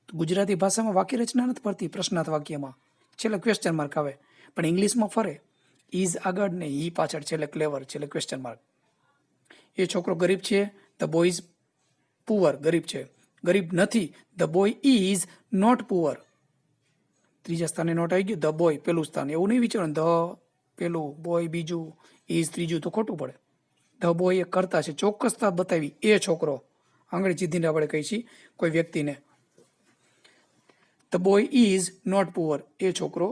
તો ગુજરાતી ભાષામાં વાક્ય રચના નથી ફરતી. પ્રશ્નાર્થ વાક્યમાં છેલ્લે ક્વેશ્ચન માર્ક આવે, પણ ઇંગ્લિશમાં ફરે. ઇઝ આગળ ને હી પાછળ, છેલ્લે ક્લેવર, છેલ્લે ક્વેશ્ચન માર્ક. એ છોકરો ગરીબ છે, ધ બોય ઇઝ પુઅર, ગરીબ છે. ગરીબ નથી, the boy is not poor. ત્રીજા સ્થાને નોટ આવી ગયું. ધ બોય પેલું સ્થાન, એવું નહીં વિચારવાનું ધ પેલું, બોય બીજું, ઇઝ ત્રીજું, તો ખોટું પડે. ધ બોય એ કરતા છે, ચોક્કસતા બતાવી. એ છોકરો, આંગળી ચીધીને આપણે કહીએ છીએ કોઈ વ્યક્તિને. The boy is not poor, એ છોકરો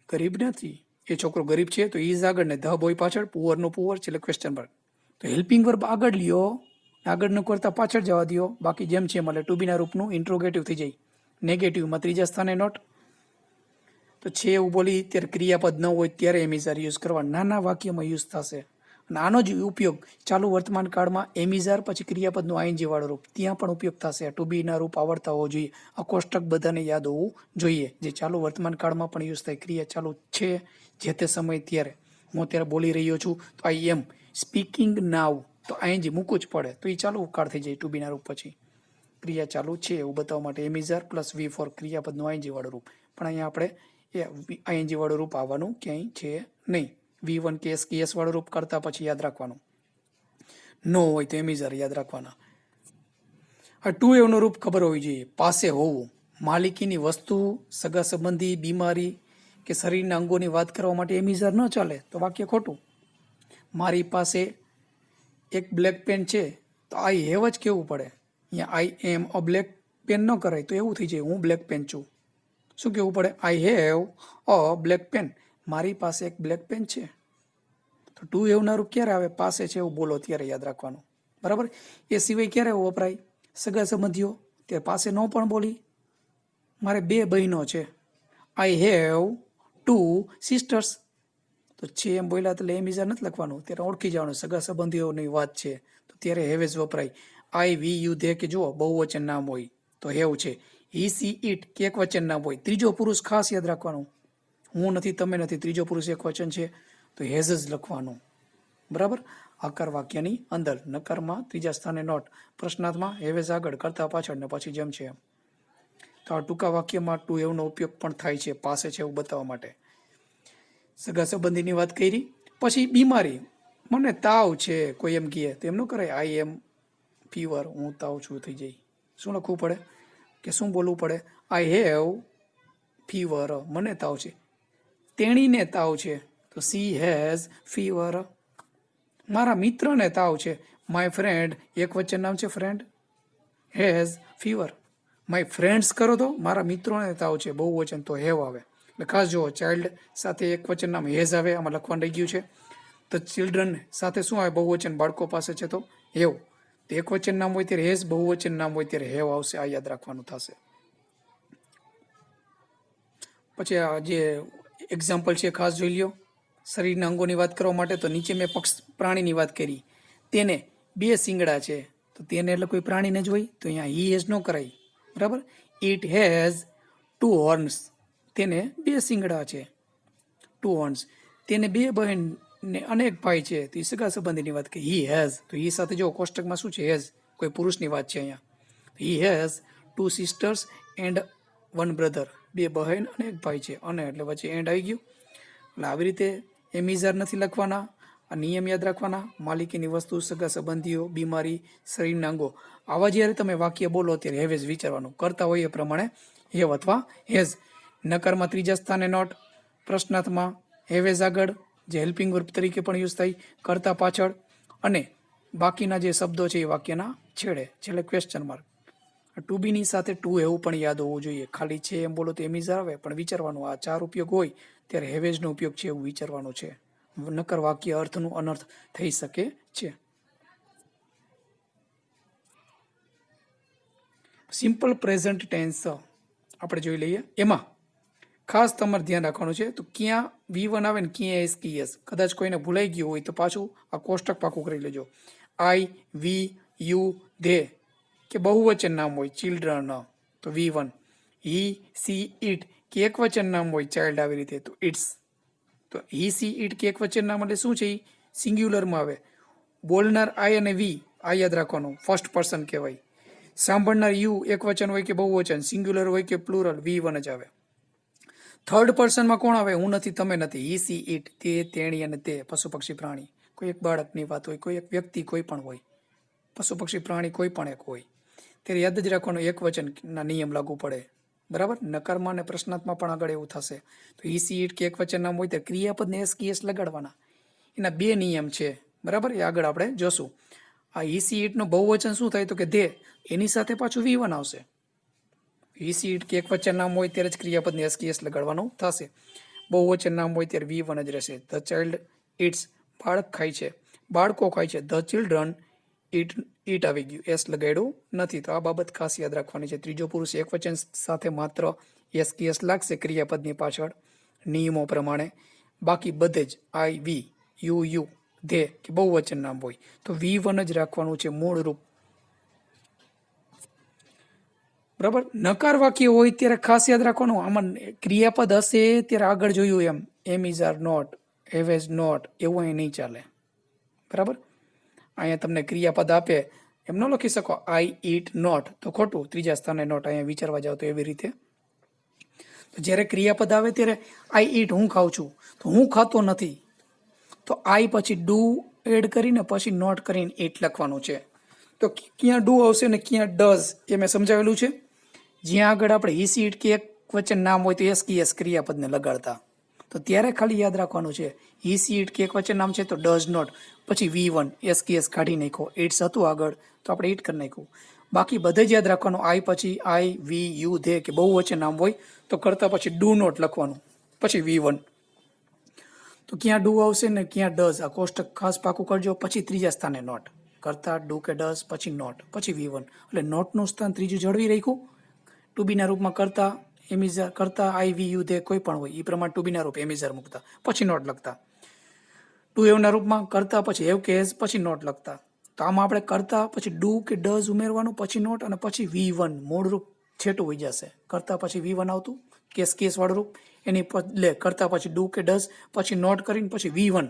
ગરીબ નથી. એ છોકરો ગરીબ છે તો ઇઝ આગળ ને ધ બોય પાછળ, પુઅરનું પુઅર, છેલ્લે ક્વેશ્ચન માર્ક. તો હેલ્પિંગ વર્બ આગળ લ્યો, આગળનું કરતા પાછળ જવા દો. બાકી જેમ છે એટલે ટુ બીના રૂપનું ઇન્ટ્રોગેટિવ થઈ જાય. નેગેટિવમાં ત્રીજા સ્થાને નોટ. તો છે એવું બોલી ત્યારે ક્રિયાપદ ન હોય ત્યારે એમિઝાર યુઝ કરવા. નાના વાક્યમાં યુઝ થશે. અને આનો જ ઉપયોગ ચાલુ વર્તમાન કાળમાં એમિઝાર પછી ક્રિયાપદનું આઈએનજી વાળું રૂપ ત્યાં પણ ઉપયોગ થશે. ટુ બીના રૂપ આવડતા હોવો જોઈએ. આ કોષ્ટક બધાને યાદ હોવું જોઈએ, જે ચાલુ વર્તમાન કાળમાં પણ યુઝ થાય. ક્રિયા ચાલુ છે જે તે સમય ત્યારે. હું અત્યારે બોલી રહ્યો છું તો આઈ એમ સ્પીકિંગ નાવ, તો આઈએનજી મૂકવું જ પડે. તો એ ચાલુ કાળ થઈ જાય ટુ બીના રૂપ પછી. ક્રિયા ચાલુ છે એવું બતાવવા માટે એમિઝાર પ્લસ વી ફોર ક્રિયાપદનું આઈએનજી વાળું રૂપ. પણ અહીંયા આપણે એ આઈએનજી વાળું રૂપ આવવાનું ક્યાંય છે નહીં. V1 કેસ વાળું રૂપ કરતા પછી યાદ રાખવાનું. નો હોય તો એમિઝાર યાદ રાખવાના. આ ટુ એવનું રૂપ ખબર હોવી જોઈએ. પાસે હોવું, માલિકીની વસ્તુ, સગા સંબંધી, બીમારી કે શરીરના અંગોની વાત કરવા માટે એમિઝાર ન ચાલે તો વાક્ય ખોટું. મારી પાસે એક બ્લેક પેન છે તો આઈ હેવ જ કહેવું પડે. અહીંયા આઈ એમ અ બ્લેક પેન ન કરાય તો એવું થઈ જાય હું બ્લેક પેન છું. શું કહેવું પડે? I have a black pen, મારી પાસે એક બ્લેક પેન છે. તો ટુ એવના રૂપ ક્યારે આવે? પાસે છે એવું બોલો ત્યારે યાદ રાખવાનું, બરાબર. એ સિવાય ક્યારે વપરાય? સગા સંબંધીઓ ત્યારે પાસે ન પણ બોલી. મારે બે બહેનો છે, આઈ હેવ ટુ સિસ્ટર્સ. તો છે એમ બોલ્યા એટલે એમિઝાર નથી લખવાનું, ત્યારે ઓળખી જવાનું સગા સંબંધીઓની વાત છે તો ત્યારે હેવ જ વપરાય. આઈ વી યુ ધે કે જુઓ બહુવચન નામ હોય તો હેવ છે. હી સી ઇટ કે એક વચન નામ હોય. ત્રીજો પુરુષ ખાસ યાદ રાખવાનું. હું નથી, તમે નથી, ત્રીજો પુરુષ એક વચન છે તો હેઝ જ લખવાનું, બરાબર. આકાર વાક્યની અંદર. નકારમાં ત્રીજા સ્થાને નોટ, પ્રશ્નાર્થમાં હેવેઝ આગળ, કરતા પાછળ ને પછી જેમ છે એમ. તો આ ટૂંકા વાક્યમાં ટુ એવનો ઉપયોગ પણ થાય છે પાસે છે એવું બતાવવા માટે. સગા સંબંધીની વાત કરી. પછી બીમારી, મને તાવ છે કોઈ એમ કહે તો એમ ન કરાય આઈ એમ ફીવર, હું તાવ છું થઈ જાય. શું લખવું પડે કે શું બોલવું પડે? આઈ હેવ ફીવર, મને તાવ છે. તેણીને તાવ છે તો સી હેઝ ફીવર. મારા મિત્રને તાવ છે, માય ફ્રેન્ડ એક વચન નામ છે friend, has fever. My friends કરો તો મારા મિત્રોને તાવ છે બહુ વચન તો હેવ આવે. એટલે ખાસ જુઓ, ચાઇલ્ડ સાથે એક વચન નામ હેઝ આવે, આમાં લખવાનું રહી ગયું છે. તો ચિલ્ડ્રન સાથે શું આવે? બહુવચન, બાળકો પાસે છે તો હેવ. તો એક વચન નામ હોય ત્યારે હેઝ, બહુવચન નામ હોય ત્યારે હેવ આવશે. આ યાદ રાખવાનું થશે. પછી આ જે એક્ઝામ્પલ છે ખાસ જોઈ લ્યો. શરીરના અંગોની વાત કરવા માટે તો નીચે મેં પક્ષ પ્રાણીની વાત કરી. તેને બે શિંગડા છે તો તેને એટલે કોઈ પ્રાણીને જ હોય તો અહીંયા હી હેઝ ન કરાય, બરાબર. ઇટ હેઝ ટુ હોર્ન્સ, તેને બે શિંગડા છે, ટુ હોર્ન્સ. તેને બે બહેન ને અનેક ભાઈ છે તો એ સગા સંબંધીની વાત કે હી હેઝ, તો હી સાથે જો કોષ્ટકમાં શું છે હેઝ, કોઈ પુરુષની વાત છે અહીંયા. હી હેઝ 2 sisters એન્ડ 1 brother, 2 બહેન અને 1 ભાઈ છે. અને એટલે પછી એન્ડ આવી ગયું. એટલે આવી રીતે એમિઝાર નથી લખવાના, આ નિયમ યાદ રાખવાના. માલિકીની વસ્તુ, સગા સંબંધીઓ, બીમારી, શરીરના અંગો, આવા જ્યારે તમે વાક્ય બોલો ત્યારે હેવેઝ વિચારવાનું. કરતા હોય એ પ્રમાણે હેવ અથવા હેઝ. નકારમાં ત્રીજા સ્થાને નોટ, પ્રશ્નાર્થમાં હેવેઝ આગળ, જે હેલ્પિંગ વર્બ તરીકે પણ યુઝ થાય, કરતા પાછળ, અને બાકીના જે શબ્દો છે એ વાક્યના છેડે, છેલ્લે ક્વેશ્ચન માર્ક. ટુ બીની સાથે ટુ એવું પણ યાદ હોવું જોઈએ. ખાલી છે એમ બોલો તો એમિઝાર આવે, પણ વિચારવાનું આ 4 ઉપયોગ હોય ત્યારે હેવેઝનો ઉપયોગ છે એવું વિચારવાનું છે. નકર વાક્ય અર્થનું અનર્થ થઈ શકે છે. સિમ્પલ પ્રેઝન્ટ ટેન્સ આપણે જોઈ લઈએ. એમાં ખાસ તમારે ધ્યાન રાખવાનું છે તો ક્યાં V1 આવે ને ક્યાં એસ. કદાચ કોઈને ભૂલાઈ ગયું હોય તો પાછું આ કોષ્ટક પાકું કરી લેજો. આઈ, વી, યુ, ધે કે બહુવચન નામ હોય ચિલ્ડ્રન તો V1. હી, સી, ઇટ કે એકવચન નામ હોય ચાઇલ્ડ આવી રીતે તો ઇટ્સ. તો હી, સી, ઇટ કે એકવચન નામ એટલે શું છે? સિંગ્યુલરમાં આવે. બોલનાર આઈ અને વી, આ યાદ રાખવાનું, ફર્સ્ટ પર્સન કહેવાય. સાંભળનાર યુ એકવચન હોય કે બહુવચન, સિંગ્યુલર હોય કે પ્લુરલ, V1 જ આવે. થર્ડ પર્સનમાં કોણ આવે? હું નથી, તમે નથી. હી, સી, ઇટ, તે, તેણી અને તે, પશુ પક્ષી પ્રાણી. કોઈ એક બાળકની વાત હોય, કોઈ એક વ્યક્તિ કોઈ પણ હોય, પશુ પક્ષી પ્રાણી કોઈ પણ એક હોય, ત્યારે યાદ જ રાખવાનું એકવચનના નિયમ લાગુ પડે. બરાબર. નકારમાં અને પ્રશ્નાર્થમાં પણ આગળ એવું થશે. તો હી, સી, ઇટ કે એકવચન નામ હોય ત્યારે ક્રિયાપદને એસ કે એસ લગાડવાના. એના 2 નિયમ છે. બરાબર. એ આગળ આપણે જોશું. આ હી, સી, ઇટનો બહુવચન શું થાય તો કે ધે, એની સાથે પાછું V1 આવશે. હી, સી, ઇટ કે એકવચન નામ હોય ત્યારે જ ક્રિયાપદને એસ કે એસ લગાડવાનું થશે. બહુવચન નામ હોય ત્યારે V1 જ રહેશે. ધ ચાઇલ્ડ ઇટ્સ, બાળક ખાય છે, બાળકો ખાય છે. ધ ચિલ્ડ્રન ઈટ આવી ગયું, એસ લગાડ્યું નથી. તો આ બાબત ખાસ યાદ રાખવાની છે. ત્રીજો પુરુષ એકવચન સાથે માત્ર એસ કે એસ લાગશે ક્રિયાપદની પાછળ નિયમો પ્રમાણે. બાકી બધે જ આઈ, વી, યુ, ધે કે બહુવચન નામ હોય તો V1 જ રાખવાનું છે મૂળ રૂપ. બરાબર. નકાર વાક્ય હોય ત્યારે ખાસ યાદ રાખવાનું, આમાં ક્રિયાપદ હશે ત્યારે આગળ જોયું am is are not, have has not, એવું અહીં નહીં ચાલે. બરાબર. અહીંયા તમને ક્રિયાપદ આપે એમ ન લખી શકો આઈ ઈટ નોટ, તો ખોટું. ત્રીજા સ્થાને નોટ, અહીંયા વિચારવા જાવ તો એવી રીતે. તો જ્યારે ક્રિયાપદ આવે ત્યારે આઈ ઈટ, હું ખાઉં છું, તો હું ખાતો નથી, તો આઈ પછી ડુ એડ કરીને પછી નોટ કરીને ઈટ લખવાનું છે. તો ક્યાં ડુ આવશે ને ક્યાં ડઝ એ મેં સમજાવેલું છે. જ્યાં આગળ આપણે હી, સી, ઇટ કે એક વચન નામ હોય તો એસ કે એસ ક્રિયાપદને લગાડતા. તો ત્યારે ખાલી યાદ રાખવાનું છે હી, સી, ઇટ કે એક વચન નામ છે તો ડઝ નોટ, પછી V1 એસ કે એસ કાઢી નાખો. ઇટ્સ હતું આગળ તો આપણે ઇટ કરી નાખ્યું. બાકી બધે જ યાદ રાખવાનું આઈ પછી આઈ, વી, યુ, ધે કે બહુવચન નામ હોય તો કરતા પછી ડુ નોટ લખવાનું, પછી V1. તો ક્યાં ડુ આવશે ને ક્યાં ડઝ, આ કોષ્ટક ખાસ પાકું કરજો. પછી ત્રીજા સ્થાને નોટ, કરતા, ડુ કે ડઝ, પછી નોટ, પછી V1. એટલે નોટનું સ્થાન ત્રીજું જળવી રાખ્યું. ટુ બીના રૂપમાં કરતા, એમિઝાર, કરતા, આઈ, વી, યુ, ધે કોઈ પણ હોય એ પ્રમાણે ટુ બીના રૂપ એમિઝાર મૂકતા, પછી નોટ લખતા. ટુ એવના રૂપમાં કરતા, પછી હેવ કે હેઝ, પછી નોટ લખતા. તો આમાં આપણે કરતા પછી ડુ કે ડઝ ઉમેરવાનું, પછી નોટ અને પછી V1. મૂળ રૂપ છેટું હોઈ જશે. કરતા પછી V1 આવતું કેસ વાળું રૂપ, એની બદલે કરતા પછી ડુ કે ડઝ, પછી નોટ કરીને પછી V1.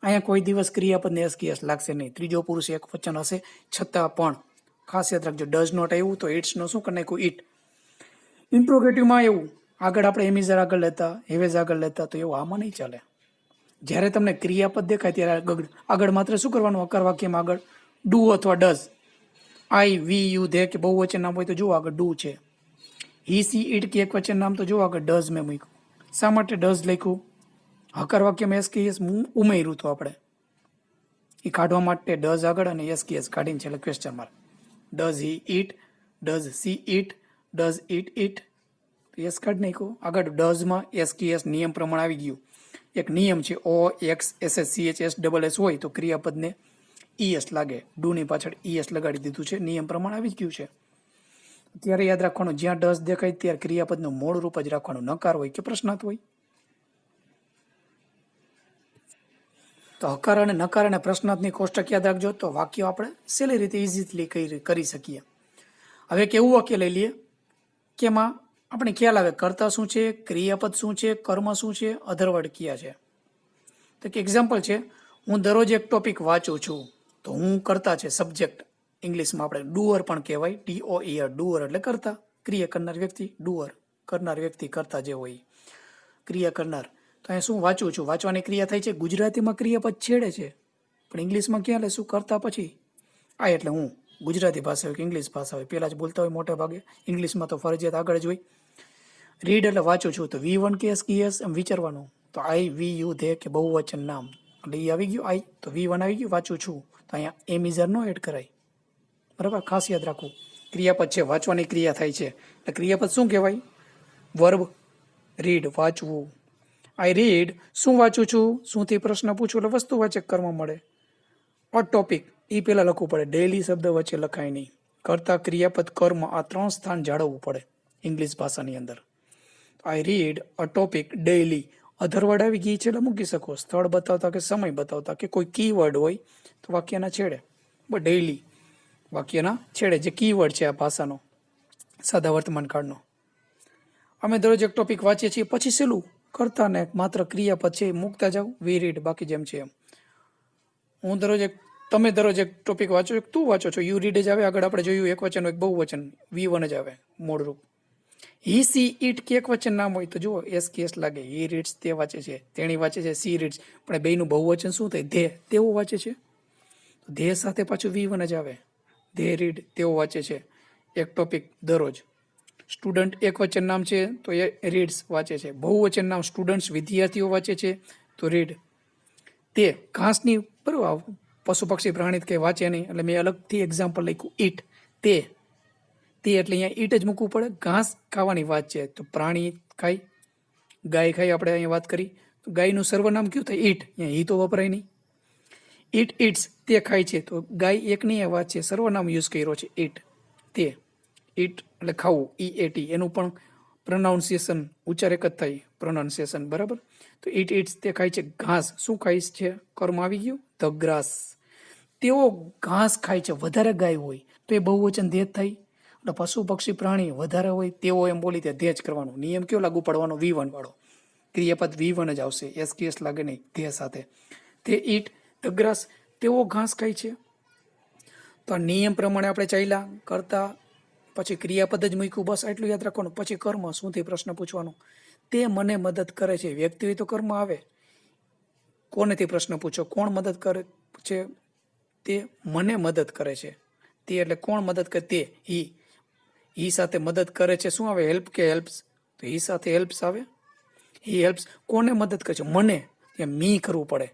અહીંયા કોઈ દિવસ ક્રિયાપદને એસ કે એસ લાગશે નહીં. ત્રીજો પુરુષ એક વચન હશે છતાં પણ ખાસ યાદ રાખજો. ડઝ નોટ આવ્યું તો ઇટ્સનો શું કરી નાખ્યું? ઇટ. ઇન્ટ્રોગેટિવમાં એવું આગળ આપણે એમિઝાર આગળ લેતા, હેવેઝ આગળ લેતા, તો એવું આમાં નહીં ચાલે. જ્યારે તમને ક્રિયાપદ દેખાય ત્યારે આગળ માત્ર શું કરવાનું? અકાર વાક્યમાં આગળ ડુ અથવા does. I, we, you, they કે બહુવચન નામ હોય તો જુઓ આગળ ડુ છે. હી, સી, ઇટ કે એક વચન નામ તો જુઓ આગળ ડઝ મેં મૂક્યું. શા માટે ડઝ લખ્યું? હકાર વાક્યમાં એસ કે એસ ઉમેર્યું તો આપણે એ કાઢવા માટે ડઝ આગળ અને એસ કે એસ કાઢીને છે એટલે question mark. Does he it, does she it, does it it, S કાઢી નાખ્યો. આગળ ડઝમાં એસ કે એસ નિયમ પ્રમાણે આવી ગયું. એક નિયમ છે O X S S C H S double S હોય તો ક્રિયાપદને ES લાગે. ડુની પાછળ ES લગાડી દીધું છે, નિયમ પ્રમાણે આવી જ ગયું છે. ત્યારે યાદ રાખવાનું જ્યાં ડઝ દેખાય ત્યારે ક્રિયાપદનું મૂળ રૂપ જ રાખવાનું, નકાર હોય કે પ્રશ્નાર્થ હોય. તો હકાર અને નકાર અને પ્રશ્નાર્થની કોષ્ટક યાદ રાખજો તો વાક્યો આપણે સહેલી રીતે ઇઝીલી કરી શકીએ. હવે એક એવું વાક્ય લઈ લઈએ કે એમાં આપણે ખ્યાલ આવે કરતા શું છે, ક્રિયાપદ શું છે, કર્મ શું છે, અધરવર્ડ ક્યાં છે. તો કે એક્ઝામ્પલ છે, હું દરરોજ એક ટોપિક વાંચું છું. તો હું કરતા છે સબ્જેક્ટ, ઇંગ્લિશમાં આપણે ડુઅર પણ કહેવાય, DOER, ડુઅર એટલે કરતા, ક્રિયા કરનાર વ્યક્તિ, ડુઅર કરનાર વ્યક્તિ, કરતા જે હોય ક્રિયા કરનાર. તો અહીંયા શું વાંચું છું, વાંચવાની ક્રિયા થાય છે. ગુજરાતીમાં ક્રિયાપદ છેડે છે, પણ ઇંગ્લિશમાં ક્યાં લે, શું કરતા પછી આ, એટલે હું ગુજરાતી ભાષા હોય કે ઇંગ્લિશ ભાષા હોય પહેલાં જ બોલતા હોય મોટે ભાગે, ઇંગ્લિશમાં તો ફરજિયાત આગળ જ હોય. રીડ એટલે વાંચું છું, તો V1 કેસ કેસ એમ વિચારવાનું, તો આઈ, વી, યુ, ધે કે બહુવચન નામ, એટલે એ આવી ગયું આઈ, તો V1 આવી ગયું, વાંચું છું. તો અહીંયા એમ ઇઝર નો એડ કરાય, બરાબર, ખાસ યાદ રાખવું. ક્રિયાપદ છે, વાંચવાની ક્રિયા થાય છે, એટલે ક્રિયાપદ શું કહેવાય, વર્બ. રીડ વાંચવું, આઈ રીડ શું વાંચું છું, શુંથી પ્રશ્ન પૂછું એટલે વસ્તુવાચક કર્મ મળે. અ ટોપિક એ પહેલાં લખવું પડે, ડેઇલી શબ્દ વચ્ચે લખાય નહીં. કરતા, ક્રિયાપદ, કર્મ આ 3 સ્થાન જાળવવું પડે ઇંગ્લિશ ભાષાની અંદર. આઈ read a topic daily, other words આવી ગઈ છે એટલે મૂકી શકો, સ્થળ બતાવતા કે સમય બતાવતા કે કોઈ કીવર્ડ હોય તો વાક્યના છેડે, બટ ડેઇલી વાક્યના છેડે જે કીવર્ડ છે આ ભાષાનો, સાદા વર્તમાન કાળનો. અમે દરરોજ એક ટોપિક વાંચીએ છીએ, પછી છેલ્લું કરતા ને માત્ર ક્રિયાપદ છે મૂકતા જાઓ, વી રીડ, બાકી જેમ છે એમ. હું દરરોજ એક, તમે દરરોજ એક ટોપિક વાંચો છો, તું વાંચો છો, યુ રીડ જ આવે. આગળ આપણે જોયું એક વચન એક બહુવચન, V1 જ આવે મૂળરૂપ. હી, સી, ઇટ કે એક વચન નામ હોય તો જુઓ એસ કેસ લાગે, હી રીડ્સ તે વાંચે છે, તેણી વાંચે છે, સી રીડ્સ, પણ બેયનું બહુવચન શું થાય, ધે, તેઓ વાંચે છે. ધે સાથે પાછું V1 જ આવે, ધે રીડ, તેઓ વાંચે છે. એક ટોપિક દરરોજ. સ્ટુડન્ટ એક વચન નામ છે તો એ રીડ્સ વાંચે છે, બહુવચન નામ સ્ટુડન્ટ્સ વિદ્યાર્થીઓ વાંચે છે તો રીડ. તે ઘાસની, બરાબર, પશુ પક્ષી પ્રાણી કે વાંચે નહીં, એટલે મેં અલગથી એક્ઝામ્પલ લખ્યું, ઈટ, તે એટલે અહીંયા ઈટ જ મૂકવું પડે. ઘાસ ખાવાની વાત છે તો પ્રાણી ખાય, ગાય ખાય, આપણે અહીંયા વાત કરી તો ગાયનું સર્વનામ કયું થાય, ઈટ, અહીંયા ઈ તો વપરાય નહીં. ઈટ ઇટ્સ, તે ખાય છે, તો ગાય એકની એ વાત છે, સર્વનામ યુઝ કર્યો છે, ઈટ, તે. ઈટ એટલે ખાવું, EAT, એનું પણ પ્રોનાઉન્સિએશન, ઉચ્ચાર એક જ થાય, પ્રોનાઉન્સિએશન, બરાબર. તો ઈટ ઇટ્સ, તે ખાય છે ઘાસ, શું ખાય છે, કર્મ આવી ગયું, ધ ગ્રાસ. તેઓ ઘાસ ખાય છે, વધારે ગાય હોય તો એ બહુવચન ધે જ થાય. એટલે પશુ પક્ષી પ્રાણી વધારે હોય તેઓ એમ બોલી ત્યાં ધે જ કરવાનું. નિયમ કયો લાગુ પડવાનો, V1 વાળો, ક્રિયાપદ V1 જ આવશે, એસ કેસ લાગે નહીં ધે સાથે. તે ઈટ ધ ગ્રાસ, તેઓ ઘાસ ખાય છે. તો આ નિયમ પ્રમાણે આપણે ચાલ્યા, કરતા, પછી ક્રિયાપદ જ મૂક્યું, બસ એટલું યાદ રાખવાનું. પછી કર્મ, શુંથી પ્રશ્ન પૂછવાનો, તે મને મદદ કરે છે, વ્યક્તિ હોય તો કર્મ આવે. કોનેથી પ્રશ્ન પૂછો, કોણ મદદ કરે છે, તે મને મદદ કરે છે. તે એટલે કોણ મદદ કરે, તે, હી સાથે મદદ કરે છે, શું આવે, હેલ્પ કે હેલ્પ્સ, તો હી સાથે હેલ્પ્સ આવે. હી હેલ્પ્સ, કોને મદદ કરે છે, મને, ત્યાં મી કરવું પડે.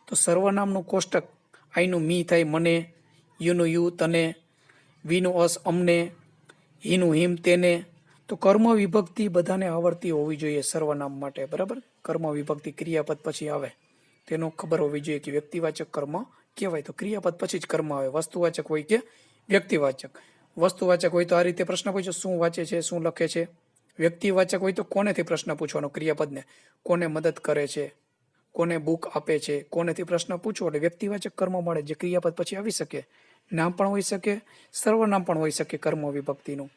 તો સર્વનામનું કોષ્ટક, આઈનું મી થાય મને, યુનું યુ તને, વીનું અસ અમને, હીનું હિમ તેને. તો કર્મ વિભક્તિ બધાને આવડતી હોવી જોઈએ સર્વનામ માટે, બરાબર. કર્મ વિભક્તિ ક્રિયાપદ પછી આવે તેનો ખબર હોવી જોઈએ કે વ્યક્તિવાચક કર્મ કહેવાય, તો ક્રિયાપદ પછી જ કર્મ આવે. વસ્તુવાચક હોય કે વ્યક્તિવાચક. વસ્તુવાચક હોય તો આ રીતે પ્રશ્ન પૂછો, શું વાંચે છે, શું લખે છે. વ્યક્તિવાચક હોય તો કોનેથી પ્રશ્ન પૂછવાનો, ક્રિયાપદને, કોને મદદ કરે છે, કોને બુક આપે છે, કોનેથી પ્રશ્ન પૂછો એટલે વ્યક્તિવાચક કર્મ મળે, જે ક્રિયાપદ પછી આવી શકે. નામ પણ હોઈ શકે, સર્વનામ પણ હોઈ શકે કર્મ વિભક્તિનું.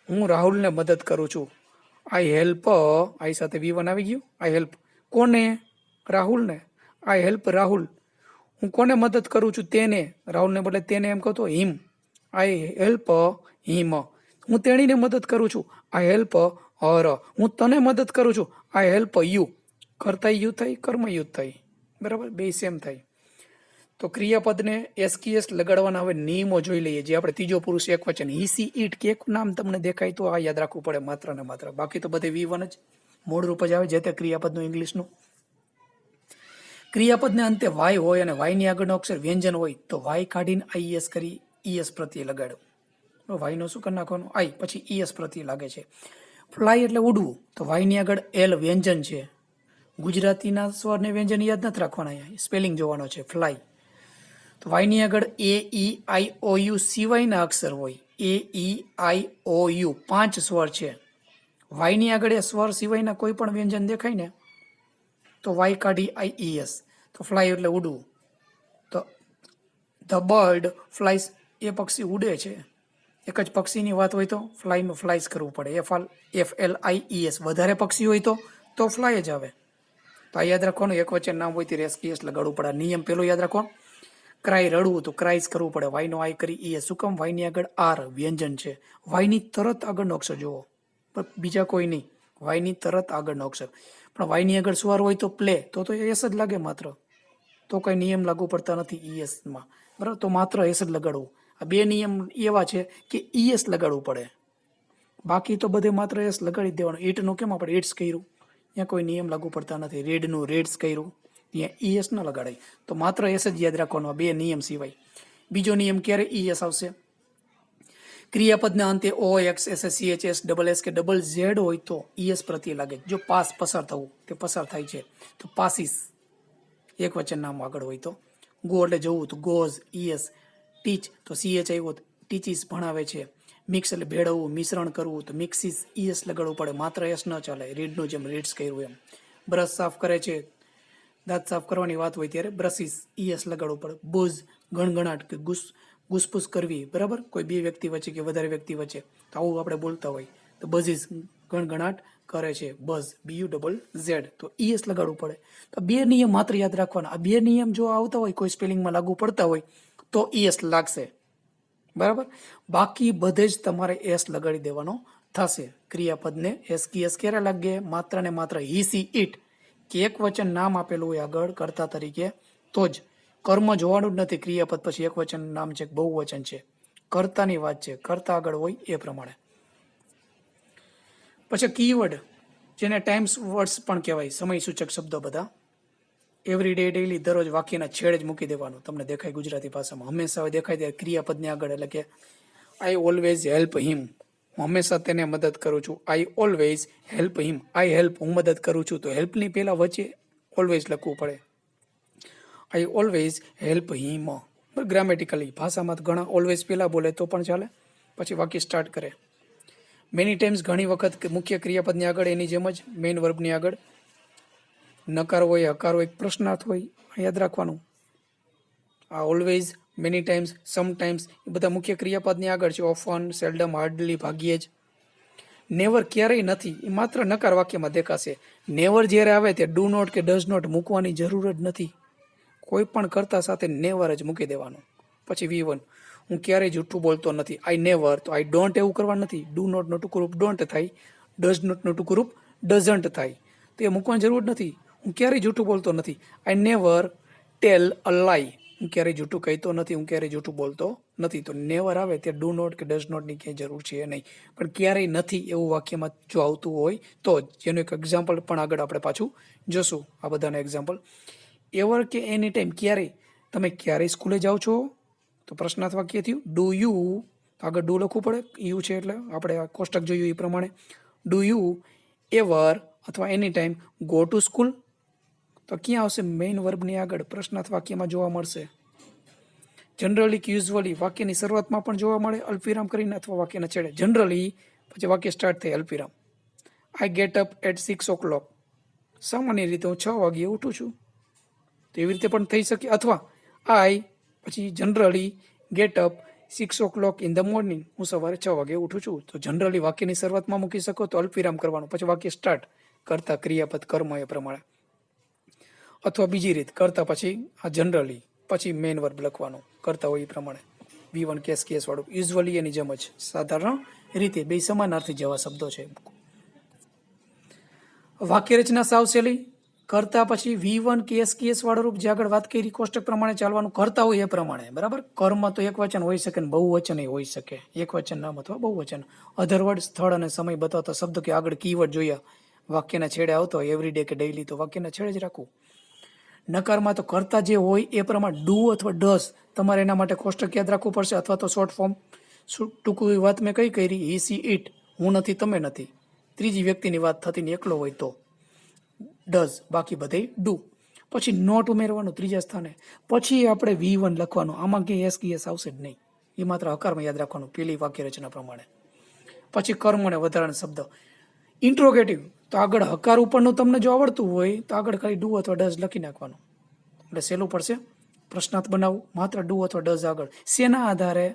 હું રાહુલને મદદ કરું છું, આઈ હેલ્પ, આઈ સાથે V1 આવી ગયું, આઈ હેલ્પ કોને, રાહુલને, આઈ હેલ્પ રાહુલ. હું કોને મદદ કરું છું, તેને, રાહુલને બદલે તેને એમ કહતો, હિમ, આઈ હેલ્પ હિમ. હું તેણીને મદદ કરું છું, આઈ હેલ્પ હર. હું તને મદદ કરું છું, આઈ હેલ્પ યુ. કરતા યુ થાય, કર્મ યુ થાય, બરાબર, બે સેમ થાય. તો ક્રિયાપદને એસકેએસ લગાડવાના હવે નિયમો જોઈ લઈએ, જે આપણે ત્રીજો પુરુષ એક વચન, હી, સી, ઈટ કે એક નામ તમને દેખાય તો આ યાદ રાખવું પડે માત્ર ને માત્ર, બાકી તો બધે V1 જ મૂળ રૂપ જ આવે જે તે ક્રિયાપદનું ઇંગ્લિશનું. ક્રિયાપદને અંતે વાય હોય અને વાયની આગળનો અક્ષર વ્યંજન હોય તો વાય કાઢીને IES કરી ES પ્રત્યે લગાડો. વાયનો શું કરી નાખવાનું, આઈ, પછી ES પ્રત્યે લાગે છે. ફ્લાય એટલે ઉડવું, તો વાયની આગળ L વ્યંજન છે. ગુજરાતીના સ્વરને વ્યંજન યાદ નથી રાખવાના, અહીંયા સ્પેલિંગ જોવાનો છે, ફ્લાય. તો વાયની આગળ AEIOU સિવાયના અક્ષર હોય, AEIOU 5 સ્વર છે. વાયની આગળ એ સ્વર સિવાયના કોઈ પણ વ્યંજન દેખાય ને તો વાય કાઢી IES, તો ફ્લાય એટલે ઉડવું. તો ધ બર્ડ ફ્લાઇઝ, એ પક્ષી ઉડે છે. એક જ પક્ષીની વાત હોય તો ફ્લાયનું ફ્લાઇઝ કરવું પડે, FLIES. વધારે પક્ષી હોય તો ફ્લાય જ આવે. તો આ યાદ રાખવાનું, એક વચન નામ હોય ત્યારે એસકેએસ લગાડવું પડે. નિયમ પેલો યાદ રાખો, ક્રાય રડવું તો ક્રાઇસ કરવું પડે. વાયનો આઈ કરી એ શું કામ? વાયની આગળ આર વ્યંજન છે. વાયની તરત આગળનો અક્ષર જોવો, પણ બીજા કોઈ નહીં. વાયની તરત આગળનો અક્ષર, પણ વાયની આગળ સ્વર હોય તો પ્લે, તો એસ જ લાગે માત્ર. તો કઈ નિયમ લાગુ પડતા નથી ઈએસમાં, બરાબર. તો માત્ર એસ જ લગાડવું. આ બે નિયમ એવા છે કે ઈએસ લગાડવું પડે, બાકી તો બધે માત્ર એસ લગાડી દેવાનું. ઈટનું કેમ આપણે ઇટ્સ કર્યું, ત્યાં કોઈ નિયમ લાગુ પડતા નથી. રેડનું રેડ્સ કર્યું, ત્યાં ઈએસ ન લગાડાય. તો માત્ર એસ જ યાદ રાખવાનો બે નિયમ સિવાય. બીજો નિયમ ક્યારે ઈએસ આવશે? ક્રિયાપદના અંતે O X S S C H S double S કે ડબલ ઝેડ હોય તો ઈએસ પ્રત્યે લાગે. જો પાસ પસાર થવું, તે પસાર થાય છે તો પાસીસ એક વચન નામ આગળ હોય તો. ગો એટલે જવું તો ગોઝ ઈએસ. ટીચ તો સીએચ આવ્યો તો ટીચીસ ભણાવે છે. મિક્સ એટલે ભેળવવું, મિશ્રણ કરવું તો મિક્સીસ ઈએસ લગાડવું પડે, માત્ર એસ ન ચાલે. રીડનું જેમ રીડ્સ કર્યું એમ. બ્રશ સાફ કરે છે, દાંત સાફ કરવાની વાત હોય ત્યારે બ્રશિસ ઈએસ લગાડવું પડે. બુઝ ગણગણાટ કે ગુસપુસ કરવી, બરાબર. કોઈ બે વ્યક્તિ વચ્ચે કે વધારે વ્યક્તિ વચ્ચે તો આવું આપણે બોલતા હોય તો બઝીસ ગણગણાટ કરે છે. બઝ બીયુ ડબલ ઝેડ તો ઈએસ લગાડવું પડે. તો બે નિયમ માત્ર યાદ રાખવાના. આ બે નિયમ જો આવતા હોય, કોઈ સ્પેલિંગમાં લાગુ પડતા હોય તો ઈએસ લાગશે, બરાબર. બાકી બધે જ તમારે એસ લગાડી દેવાનો થશે. ક્રિયાપદને એસ કી એસ ક્યારે લાગે? માત્ર ને માત્ર હી સી ઇટ કે એક વચન નામ આપેલું હોય આગળ કર્તા તરીકે તો જ. કર્મ જોવાનું જ નથી. ક્રિયાપદ પછી એક વચન નામ છે, બહુવચન છે, કર્તાની વાત છે, કર્તા આગળ હોય એ પ્રમાણે. પછી કીવર્ડ, જેને ટાઈમ્સ વર્ડ્સ પણ કહેવાય, સમય સૂચક શબ્દો બધા. એવરી ડે ડેઈલી દરરોજ વાક્યના છેડે જ મૂકી દેવાનું. તમને દેખાય ગુજરાતી ભાષામાં હંમેશા દેખાય ત્યારે ક્રિયાપદની આગળ, એટલે કે આઈ ઓલવેઝ હેલ્પ હિમ, હું હંમેશા તેને મદદ કરું છું. I always help him, I help હું મદદ કરું છું, તો હેલ્પની પહેલા વચ્ચે ઓલવેઝ લખવું પડે. I always help him. Grammatically ભાષામાં ઘણા ઓલવેઝ પહેલા બોલે તો પણ ચાલે, પછી વાક્ય સ્ટાર્ટ કરે. મેની ટાઈમ્સ ઘણી વખત મુખ્ય ક્રિયાપદની આગળ એની જેમ જ મેઇન વર્બની આગળ નકાર હોય, હકાર હોય, પ્રશ્નાર્થ હોય, યાદ રાખવાનું. આ ઓલવેઝ, મેની ટાઈમ્સ, સમટાઈમ્સ એ બધા મુખ્ય ક્રિયાપદની આગળ છે. ઓફન, સેલ્ડમ, હાર્ડલી ભાગ્યે જ. નેવર ક્યારેય નથી, એ માત્ર નકાર વાક્યમાં દેખાશે. નેવર જ્યારે આવે તે ડુ નોટ કે ડઝ નોટ મૂકવાની જરૂર જ નથી. કોઈ પણ કરતા સાથે નેવર જ મૂકી દેવાનું. પછી V1, હું ક્યારેય જૂઠું બોલતો નથી. આઈ નેવર, તો આઈ ડોન્ટ એવું કરવાનું નથી. ડુ નોટનું ટૂંકું રૂપ ડોન્ટ થાય, ડઝ નોટનું ટૂંકું રૂપ ડઝન્ટ થાય, તો એ મૂકવાની જરૂર નથી. હું ક્યારેય જૂઠું બોલતો નથી. આઈ નેવર ટેલ અ લાઈ, હું ક્યારેય જૂઠું કહેતો નથી, હું ક્યારેય જૂઠું બોલતો નથી. તો નેવર આવે તે ડુ નોટ કે ડઝ નોટની ક્યાંય જરૂર છે નહીં. પણ ક્યારેય નથી એવું વાક્યમાં જો આવતું હોય તો જ. જેનું એક એક્ઝામ્પલ પણ આગળ આપણે પાછું જોશું, આ બધાના એક્ઝામ્પલ. એવર કે એની ટાઈમ, ક્યારેય. તમે ક્યારેય સ્કૂલે જાઓ છો તો પ્રશ્નાર્થ વાક્ય થયું. ડુ યુ, આગળ ડુ લખવું પડે, યુ છે એટલે આપણે આ કોષ્ટક જોયું એ પ્રમાણે. ડુ યુ એવર અથવા એની ટાઈમ ગો ટુ સ્કૂલ, તો ક્યાં આવશે? મેઇન વર્બની આગળ પ્રશ્નાર્થ વાક્યમાં જોવા મળશે. જનરલી કે યુઝ્યુઅલી વાક્યની શરૂઆતમાં પણ જોવા મળે અલ્પવિરામ કરીને, અથવા વાક્યના છેડે. જનરલી પછી વાક્ય સ્ટાર્ટ થાય અલ્પવિરામ. I get up at 6 o'clock, સામાન્ય રીતે હું 6 વાગ્યે ઉઠું છું, તો એવી રીતે પણ થઈ શકે. અથવા આઈ પછી generally get up 6 o'clock in the morning, હું સવારે 6 વાગે ઉઠું છું. તો જનરલી વાક્યની શરૂઆતમાં મૂકી શકો તો અલ્પવિરામ કરવાનું, પછી વાક્ય સ્ટાર્ટ કરતા ક્રિયાપદ કર્મ એ પ્રમાણે. અથવા બીજી રીત, કરતા પછી આ જનરલી પછી મેઇન વર્બ લખવાનું, કરતા હોય એ પ્રમાણે. V1 કેસ વાળું યુઝ્યુઅલી એની જેમ જ સાધારણ રીતે બે સમાનાર્થી જેવા શબ્દો છે. વાક્ય રચના સાવ સહેલી. કરતા પછી V1 કેસ વાળું રૂપ, જે આગળ વાત કરી કોષ્ટક પ્રમાણે ચાલવાનું, કરતા હોય એ પ્રમાણે, બરાબર. કર્મ તો એક વચન હોઈ શકે ને બહુવચન હોઈ શકે. એક વચન નામ અથવા બહુવચન. અધરવર્ડ, સ્થળ અને સમય બતાવતા શબ્દ કે આગળ કીવર્ડ જોયા, વાક્યના છેડે આવતો હોય એવરી ડે કે ડેઈલી, તો વાક્યના છેડે જ રાખવું. નકારમાં તો કરતા જે હોય એ પ્રમાણે ડુ અથવા ડઝ, તમારે એના માટે કોષ્ટક યાદ રાખવું પડશે, અથવા તો શોર્ટ ફોર્મ. ટૂંકું વાત મેં કઈ કરી, હી સી ઇટ, હું નથી તમે નથી, ત્રીજી વ્યક્તિની વાત થતી ને એકલો હોય તો ડઝ, બાકી બધે ડુ. પછી નોટ ઉમેરવાનું ત્રીજા સ્થાને. પછી આપણે V1 લખવાનું. આમાં ક્યાંય એસ આવશે જ નહીં, એ માત્ર હકારમાં યાદ રાખવાનું પેલી વાક્ય રચના પ્રમાણે. પછી કર્મ અને વધારાના શબ્દ. ઇન્ટ્રોગેટિવ, તો આગળ હકાર ઉપરનું તમને જો આવડતું હોય તો આગળ ખાલી ડુ અથવા ડઝ લખી નાખવાનું, એટલે સહેલું પડશે. પ્રશ્નાર્થ બનાવવું, માત્ર ડુ અથવા ડઝ આગળ. શેના આધારે?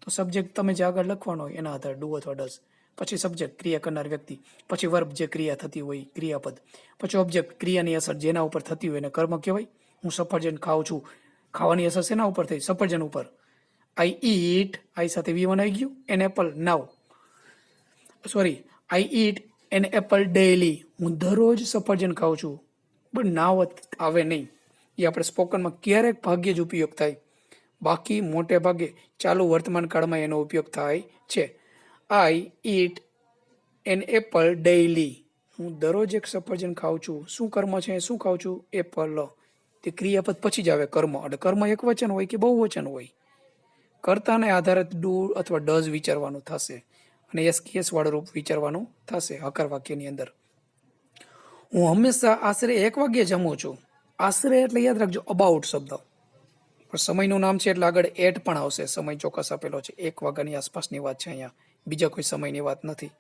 તો સબ્જેક્ટ તમે જે આગળ લખવાનો હોય એના આધારે ડુ અથવા ડઝ. પછી સબ્જેક્ટ ક્રિયા કરનાર વ્યક્તિ, પછી વર્બ જે ક્રિયા થતી હોય ક્રિયાપદ, પછી ઓબ્જેક્ટ ક્રિયાની અસર જેના ઉપર થતી હોય એને કર્મ કહેવાય. હું સફરજન ખાઉં છું, ખાવાની અસર શેના ઉપર થઈ? સફરજન ઉપર. આઈ ઈટ, આઈ સાથે V1 આવી ગયું. An apple now, sorry, I eat an apple daily, હું દરરોજ સફરજન ખાઉં છું. પણ નાવ આવે નહીં. એ આપણે સ્પોકનમાં ક્યારેક ભાગ્યે જ ઉપયોગ થાય, બાકી મોટે ભાગે ચાલુ વર્તમાન કાળમાં એનો ઉપયોગ થાય છે. આઈ ઈટ એન એપલ ડેઈલી, હું દરરોજ એક સફરજન ખાઉં છું. શું કર્મ છે? શું ખાઉં છું? એપલ. તે ક્રિયાપદ પછી જ આવે કર્મ. એટલે કર્મ એક વચન હોય કે બહુ વચન હોય, કર્તાને આધારે ડુ અથવા ડઝ વિચારવાનું થશે અને એસ કેસ વાળું રૂપ વિચારવાનું થશે હકાર વાક્યની અંદર. હું હંમેશા આશરે 1 વાગ્યે જમું છું. આશરે એટલે યાદ રાખજો અબાઉટ શબ્દ, પણ સમયનું નામ છે એટલે આગળ એટ પણ આવશે. સમય ચોક્કસ આપેલો છે, 1 વાગ્યાની આસપાસની વાત છે અહીંયા, બીજા કોઈ સમયની વાત નથી.